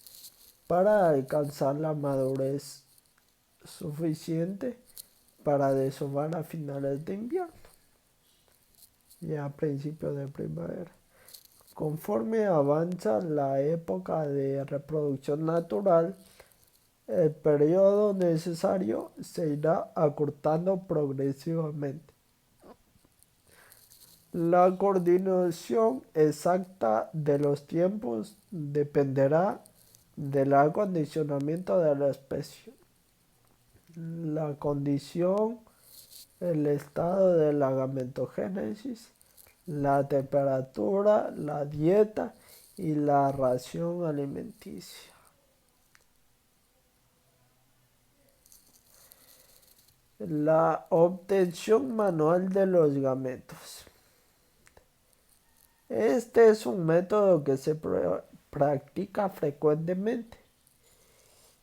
para alcanzar la madurez suficiente para desovar a finales de invierno y a principios de primavera. Conforme avanza la época de reproducción natural, el periodo necesario se irá acortando progresivamente. La coordinación exacta de los tiempos dependerá del acondicionamiento de la especie, la condición, el estado de la gametogénesis, la temperatura, la dieta y la ración alimenticia. La obtención manual de los gametos. Este es un método que se practica frecuentemente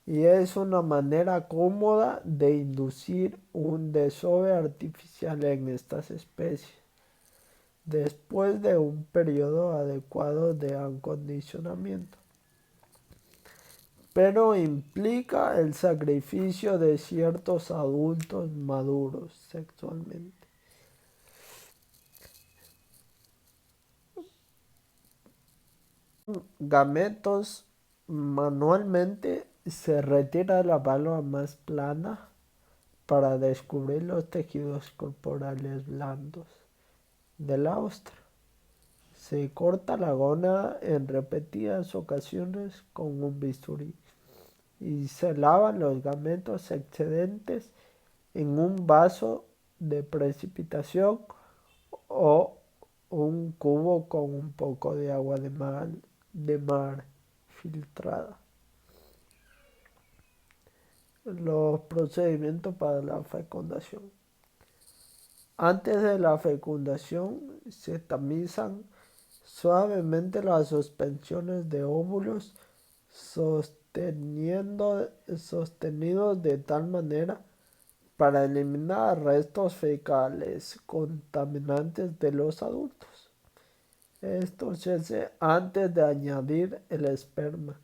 y es una manera cómoda de inducir un desove artificial en estas especies después de un periodo adecuado de acondicionamiento, pero implica el sacrificio de ciertos adultos maduros sexualmente. Gametos manualmente se retira la valva más plana para descubrir los tejidos corporales blandos de la ostra. Se corta la gónada en repetidas ocasiones con un bisturí y se lavan los gametos excedentes en un vaso de precipitación o un cubo con un poco de agua de mar filtrada. Los procedimientos para la fecundación. Antes de la fecundación se tamizan suavemente las suspensiones de óvulos sostenidos de tal manera para eliminar restos fecales contaminantes de los adultos. Esto se hace antes de añadir el esperma,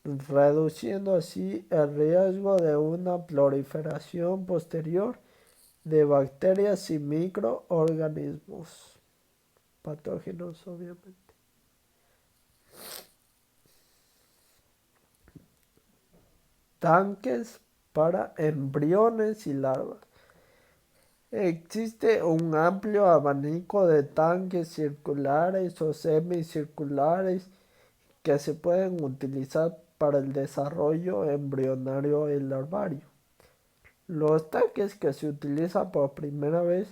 reduciendo así el riesgo de una proliferación posterior de bacterias y microorganismos patógenos, obviamente. Tanques para embriones y larvas. Existe un amplio abanico de tanques circulares o semicirculares que se pueden utilizar para el desarrollo embrionario y larvario. Los tanques que se utilizan por primera vez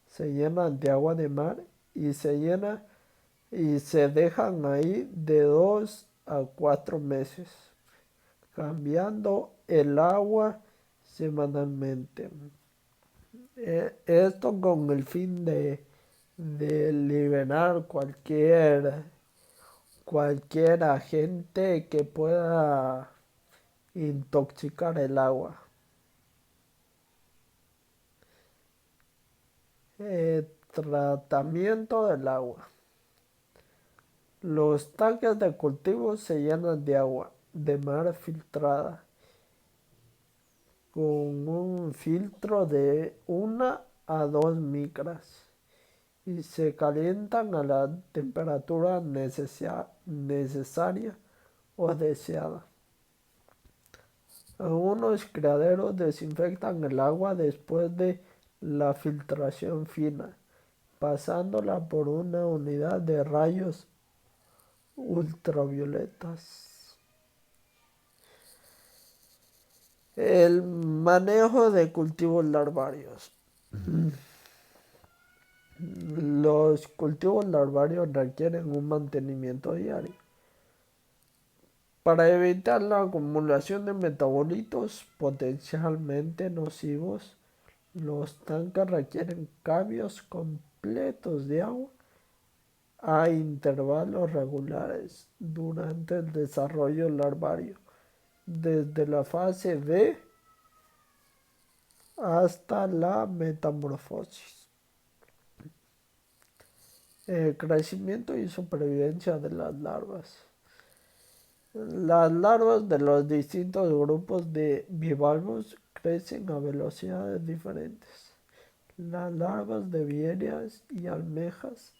se llenan de agua de mar y se dejan ahí de 2 a 4 meses, cambiando el agua semanalmente. Esto con el fin de liberar cualquier agente que pueda intoxicar el agua. Tratamiento del agua. Los tanques de cultivo se llenan de agua de mar filtrada con un filtro de 1 a 2 micras y se calientan a la temperatura necesaria o deseada. Algunos criaderos desinfectan el agua después de la filtración fina, pasándola por una unidad de rayos ultravioletas. El manejo de cultivos larvarios. Los cultivos larvarios requieren un mantenimiento diario. Para evitar la acumulación de metabolitos potencialmente nocivos, los tanques requieren cambios completos de agua a intervalos regulares durante el desarrollo larvario, desde la fase B hasta la metamorfosis. El crecimiento y supervivencia de las larvas. Las larvas de los distintos grupos de bivalvos crecen a velocidades diferentes. Las larvas de vieiras y almejas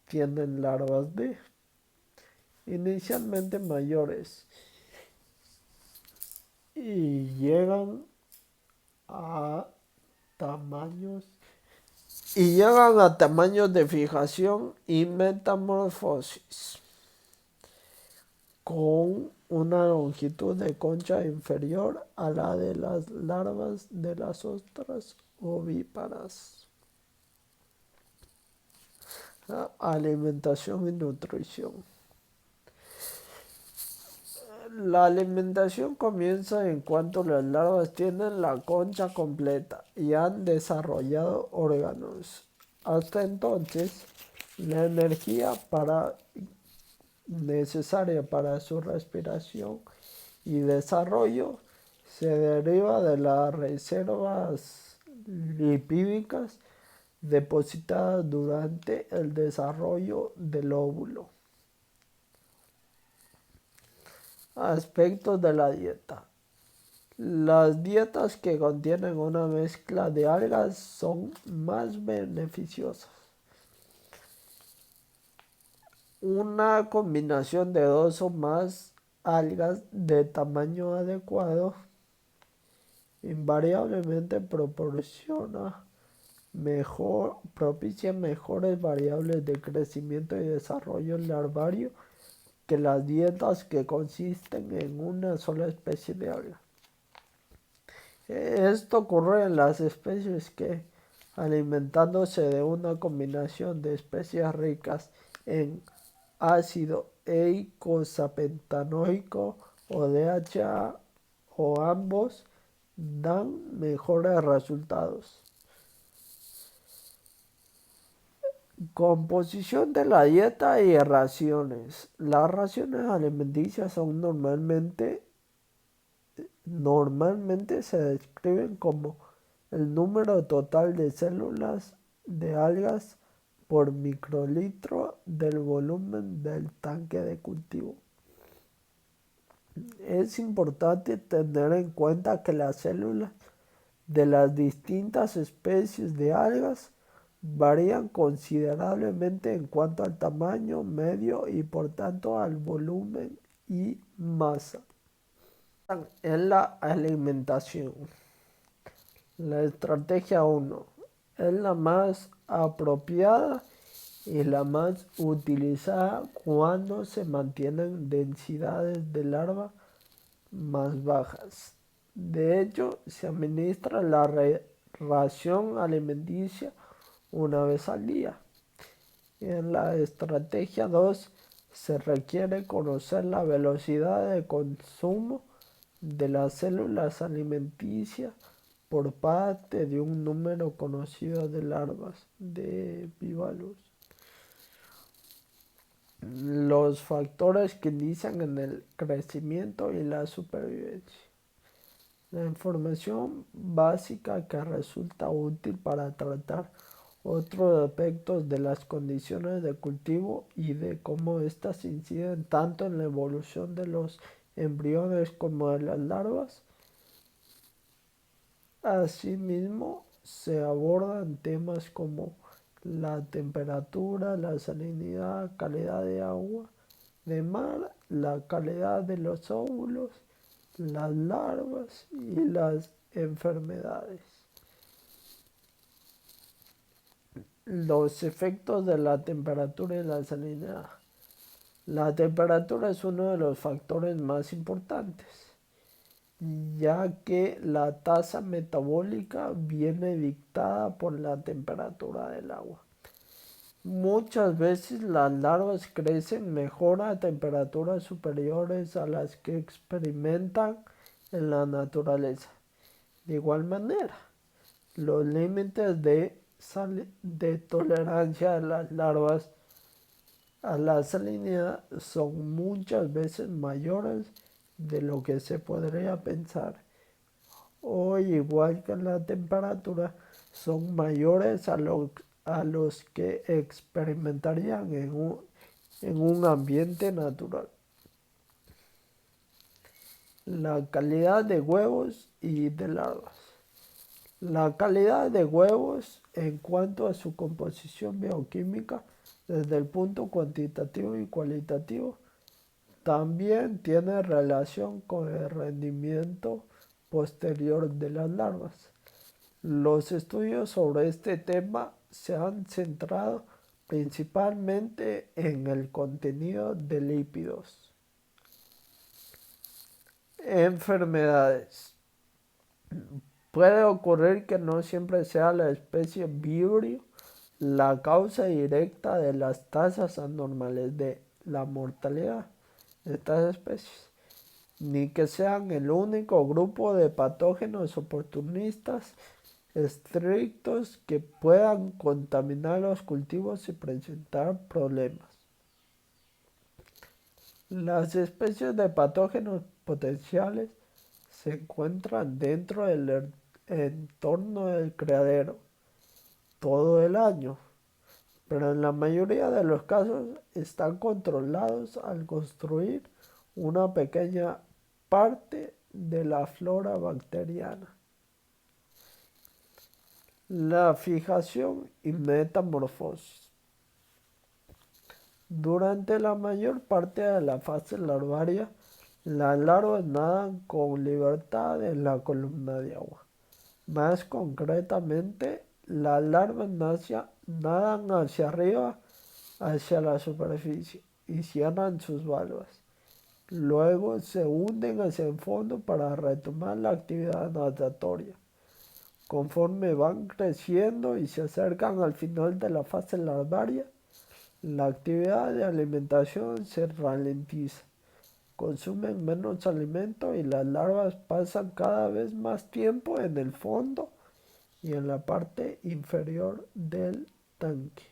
tienen larvas de inicialmente mayores y llegan a tamaños de fijación y metamorfosis con una longitud de concha inferior a la de las larvas de las ostras ovíparas. Alimentación y nutrición. La alimentación comienza en cuanto las larvas tienen la concha completa y han desarrollado órganos. Hasta entonces, la energía necesaria para su respiración y desarrollo se deriva de las reservas lipídicas depositadas durante el desarrollo del óvulo. Aspectos de la dieta. Las dietas que contienen una mezcla de algas son más beneficiosas. Una combinación de 2 o más algas de tamaño adecuado invariablemente propicia mejores variables de crecimiento y desarrollo larvario que las dietas que consisten en una sola especie de alga. Esto ocurre en las especies que, alimentándose de una combinación de especies ricas en ácido eicosapentaenoico o DHA o ambos, dan mejores resultados. Composición de la dieta y raciones. Las raciones alimenticias son normalmente se describen como el número total de células de algas por microlitro del volumen del tanque de cultivo. Es importante tener en cuenta que las células de las distintas especies de algas varían considerablemente en cuanto al tamaño medio y por tanto al volumen y masa. En la alimentación. La estrategia 1 es la más apropiada y la más utilizada cuando se mantienen densidades de larva más bajas. De hecho, se administra la ración alimenticia una vez al día. En la estrategia 2 se requiere conocer la velocidad de consumo de las células alimenticias por parte de un número conocido de larvas de bivalvos. Los factores que inician en el crecimiento y la supervivencia. La información básica que resulta útil para tratar Otros aspectos de las condiciones de cultivo y de cómo éstas inciden tanto en la evolución de los embriones como de las larvas. Asimismo, se abordan temas como la temperatura, la salinidad, calidad de agua de mar, la calidad de los óvulos, las larvas y las enfermedades. Los efectos de la temperatura y la salinidad. La temperatura es uno de los factores más importantes, ya que la tasa metabólica viene dictada por la temperatura del agua. Muchas veces las larvas crecen mejor a temperaturas superiores a las que experimentan en la naturaleza. De igual manera, los límites de tolerancia de las larvas a la salinidad son muchas veces mayores de lo que se podría pensar. O igual que la temperatura, son mayores a los que experimentarían en un ambiente natural. La calidad de huevos y de larvas. La calidad de huevos en cuanto a su composición bioquímica desde el punto cuantitativo y cualitativo también tiene relación con el rendimiento posterior de las larvas. Los estudios sobre este tema se han centrado principalmente en el contenido de lípidos. Enfermedades. Puede ocurrir que no siempre sea la especie Vibrio la causa directa de las tasas anormales de la mortalidad de estas especies, ni que sean el único grupo de patógenos oportunistas estrictos que puedan contaminar los cultivos y presentar problemas. Las especies de patógenos potenciales se encuentran dentro del entorno del criadero todo el año, pero en la mayoría de los casos están controlados al construir una pequeña parte de la flora bacteriana. La fijación y metamorfosis. Durante la mayor parte de la fase larvaria, las larvas nadan con libertad en la columna de agua. Más concretamente, las larvas nadan hacia arriba, hacia la superficie, y cierran sus valvas. Luego se hunden hacia el fondo para retomar la actividad natatoria. Conforme van creciendo y se acercan al final de la fase larvaria, la actividad de alimentación se ralentiza, consumen menos alimento y las larvas pasan cada vez más tiempo en el fondo y en la parte inferior del tanque.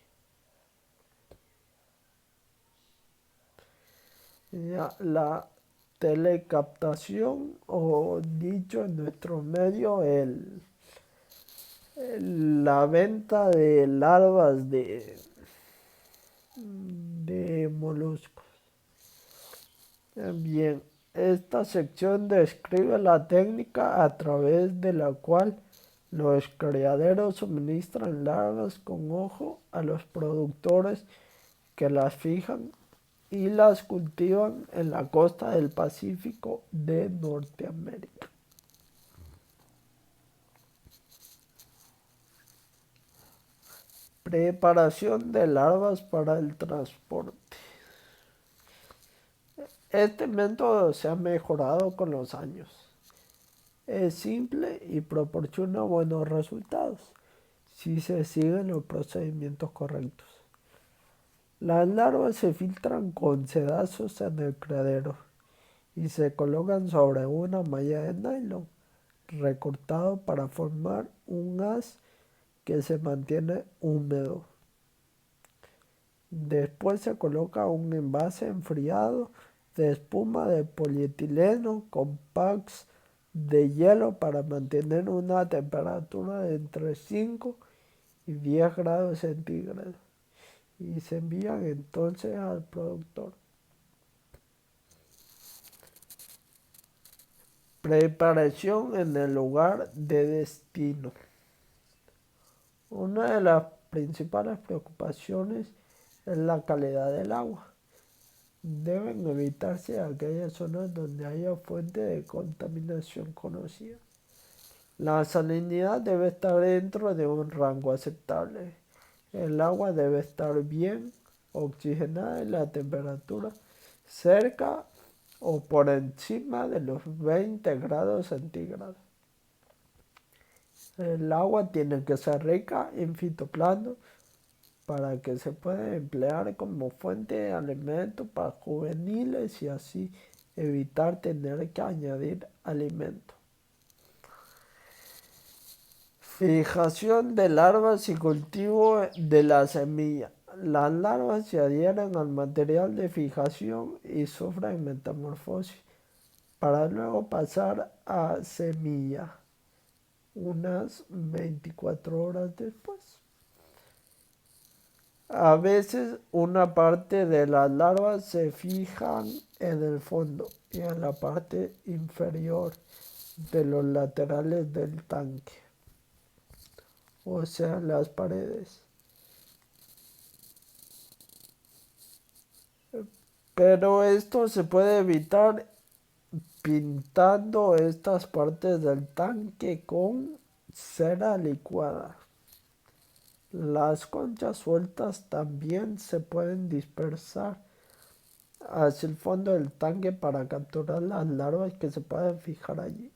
Ya, la telecaptación, o dicho en nuestro medio, la venta de larvas de moluscos. Bien, esta sección describe la técnica a través de la cual los criaderos suministran larvas con ojo a los productores que las fijan y las cultivan en la costa del Pacífico de Norteamérica. Preparación de larvas para el transporte. Este método se ha mejorado con los años. Es simple y proporciona buenos resultados si se siguen los procedimientos correctos. Las larvas se filtran con sedazos en el criadero y se colocan sobre una malla de nylon recortado para formar un haz que se mantiene húmedo. Después se coloca un envase enfriado de espuma de polietileno con packs de hielo para mantener una temperatura de entre 5 y 10 grados centígrados y se envían entonces al productor. Preparación en el lugar de destino. Una de las principales preocupaciones es la calidad del agua. Deben evitarse aquellas zonas donde haya fuente de contaminación conocida. La salinidad debe estar dentro de un rango aceptable. El agua debe estar bien oxigenada y la temperatura cerca o por encima de los 20 grados centígrados. El agua tiene que ser rica en fitoplancton para que se pueda emplear como fuente de alimento para juveniles y así evitar tener que añadir alimento. Fijación de larvas y cultivo de la semilla. Las larvas se adhieren al material de fijación y sufren metamorfosis para luego pasar a semilla unas 24 horas después. A veces una parte de las larvas se fijan en el fondo y en la parte inferior de los laterales del tanque, o sea, las paredes. Pero esto se puede evitar pintando estas partes del tanque con cera licuada. Las conchas sueltas también se pueden dispersar hacia el fondo del tanque para capturar las larvas que se pueden fijar allí.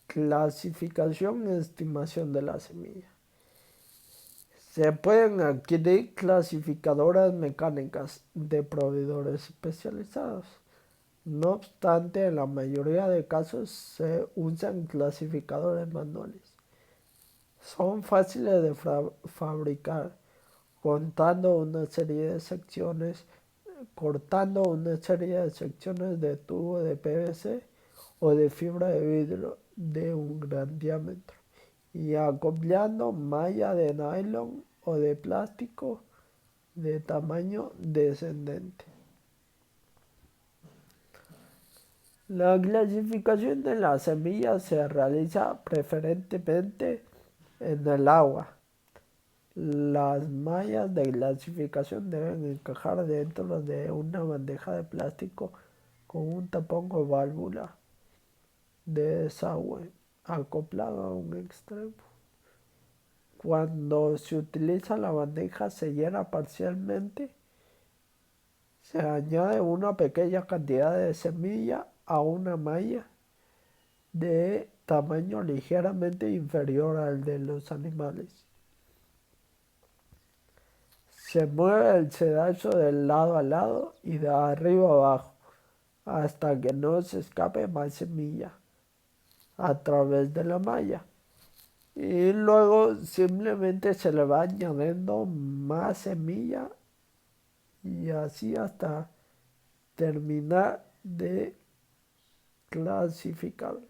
Clasificación y estimación de la semilla. Se pueden adquirir clasificadoras mecánicas de proveedores especializados. No obstante, en la mayoría de casos se usan clasificadores manuales. Son fáciles de fabricar, cortando una serie de secciones de tubo de PVC o de fibra de vidrio de un gran diámetro y acoplando malla de nylon o de plástico de tamaño descendente. La clasificación de las semillas se realiza preferentemente en el agua. Las mallas de clasificación deben encajar dentro de una bandeja de plástico con un tapón o válvula de desagüe acoplado a un extremo. Cuando se utiliza la bandeja se llena parcialmente, se añade una pequeña cantidad de semilla a una malla de tamaño ligeramente inferior al de los animales. Se mueve el sedazo de lado a lado y de arriba a abajo hasta que no se escape más semilla a través de la malla. Y luego simplemente se le va añadiendo más semilla y así hasta terminar de clasificarla.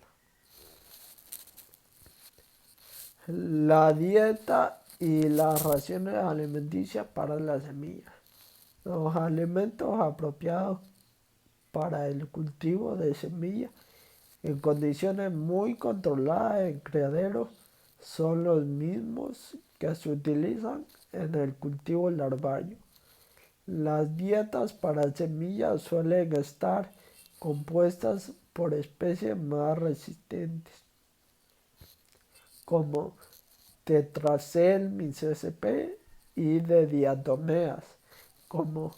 La dieta y las raciones alimenticias para las semillas. Los alimentos apropiados para el cultivo de semillas en condiciones muy controladas en criaderos son los mismos que se utilizan en el cultivo larvario. Las dietas para semillas suelen estar compuestas por especies más resistentes, como Tetracell sp y de diatomeas, como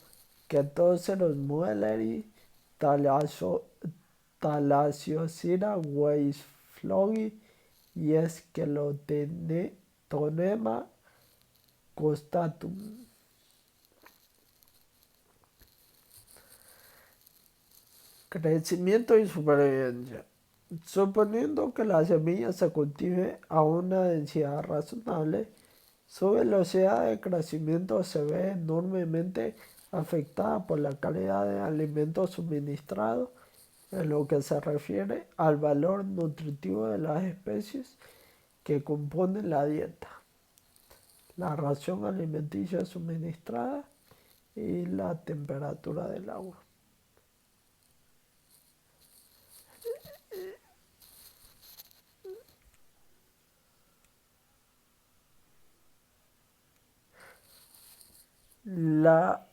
Kettocerus muelleri, Thalassiosira weisflogi y Esquelotonema costatum. Crecimiento y supervivencia. Suponiendo que la semilla se cultive a una densidad razonable, su velocidad de crecimiento se ve enormemente afectada por la calidad de alimento suministrado en lo que se refiere al valor nutritivo de las especies que componen la dieta: la ración alimenticia suministrada y la temperatura del agua. La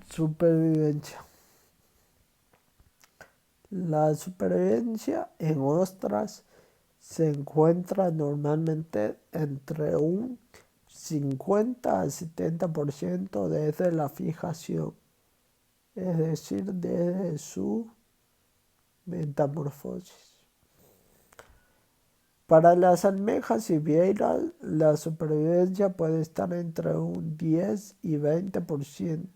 supervivencia. La supervivencia en ostras se encuentra normalmente entre un 50 a 70% desde la fijación, es decir, desde su metamorfosis. Para las almejas y vieiras, la supervivencia puede estar entre un 10 y 20%.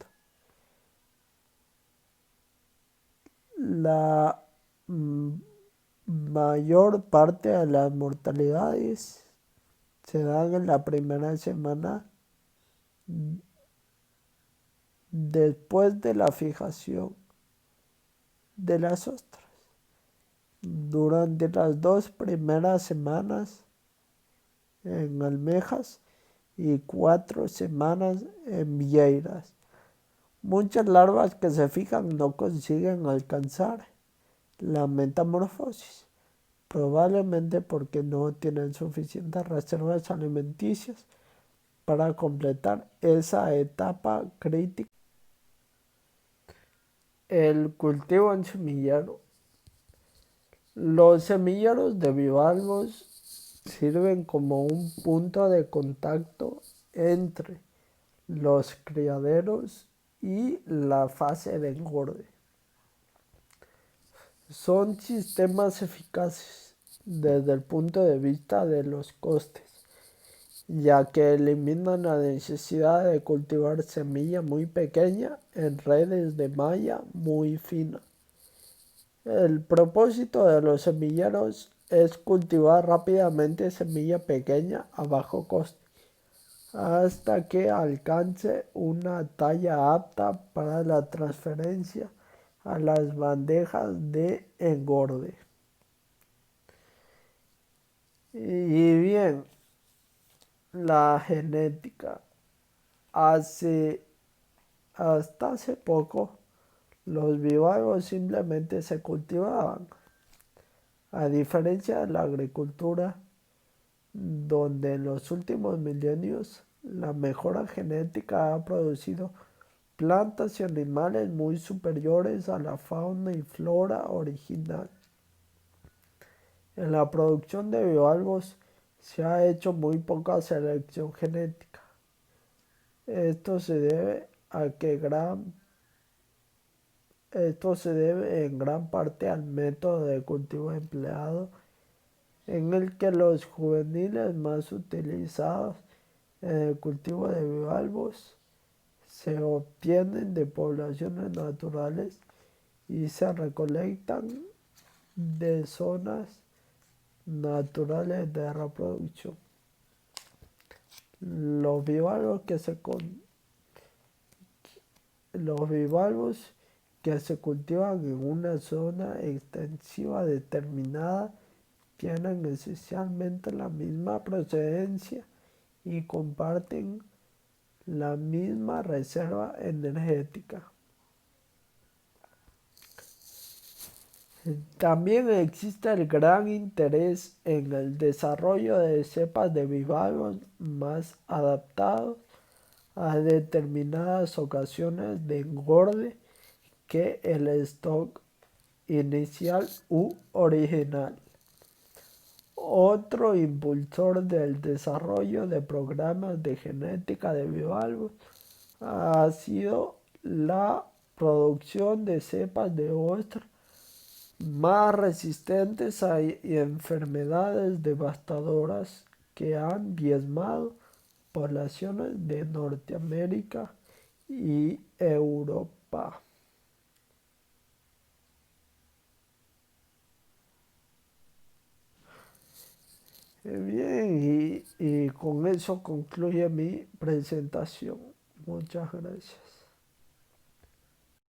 La mayor parte de las mortalidades se dan en la primera semana después de la fijación de las ostras. Durante las 2 primeras semanas en almejas y 4 semanas en vieiras. Muchas larvas que se fijan no consiguen alcanzar la metamorfosis, probablemente porque no tienen suficientes reservas alimenticias para completar esa etapa crítica. El cultivo en semillero. Los semilleros de bivalvos sirven como un punto de contacto entre los criaderos y la fase de engorde. Son sistemas eficaces desde el punto de vista de los costes, ya que eliminan la necesidad de cultivar semilla muy pequeña en redes de malla muy fina. El propósito de los semilleros es cultivar rápidamente semilla pequeña a bajo coste, hasta que alcance una talla apta para la transferencia a las bandejas de engorde. Y bien, la genética. Hasta hace poco, los bivalvos simplemente se cultivaban. A diferencia de la agricultura, donde en los últimos milenios la mejora genética ha producido plantas y animales muy superiores a la fauna y flora original. En la producción de bivalvos se ha hecho muy poca selección genética. Esto se debe en gran parte al método de cultivo empleado, en el que los juveniles más utilizados en el cultivo de bivalvos se obtienen de poblaciones naturales y se recolectan de zonas naturales de reproducción. Los bivalvos que se cultivan en una zona extensiva determinada tienen esencialmente la misma procedencia y comparten la misma reserva energética. También existe el gran interés en el desarrollo de cepas de bivalvos más adaptados a determinadas ocasiones de engorde que el stock inicial u original. Otro impulsor del desarrollo de programas de genética de bivalvos ha sido la producción de cepas de ostras más resistentes a enfermedades devastadoras que han diezmado poblaciones de Norteamérica y Europa. Bien, y con eso concluye mi presentación. Muchas gracias.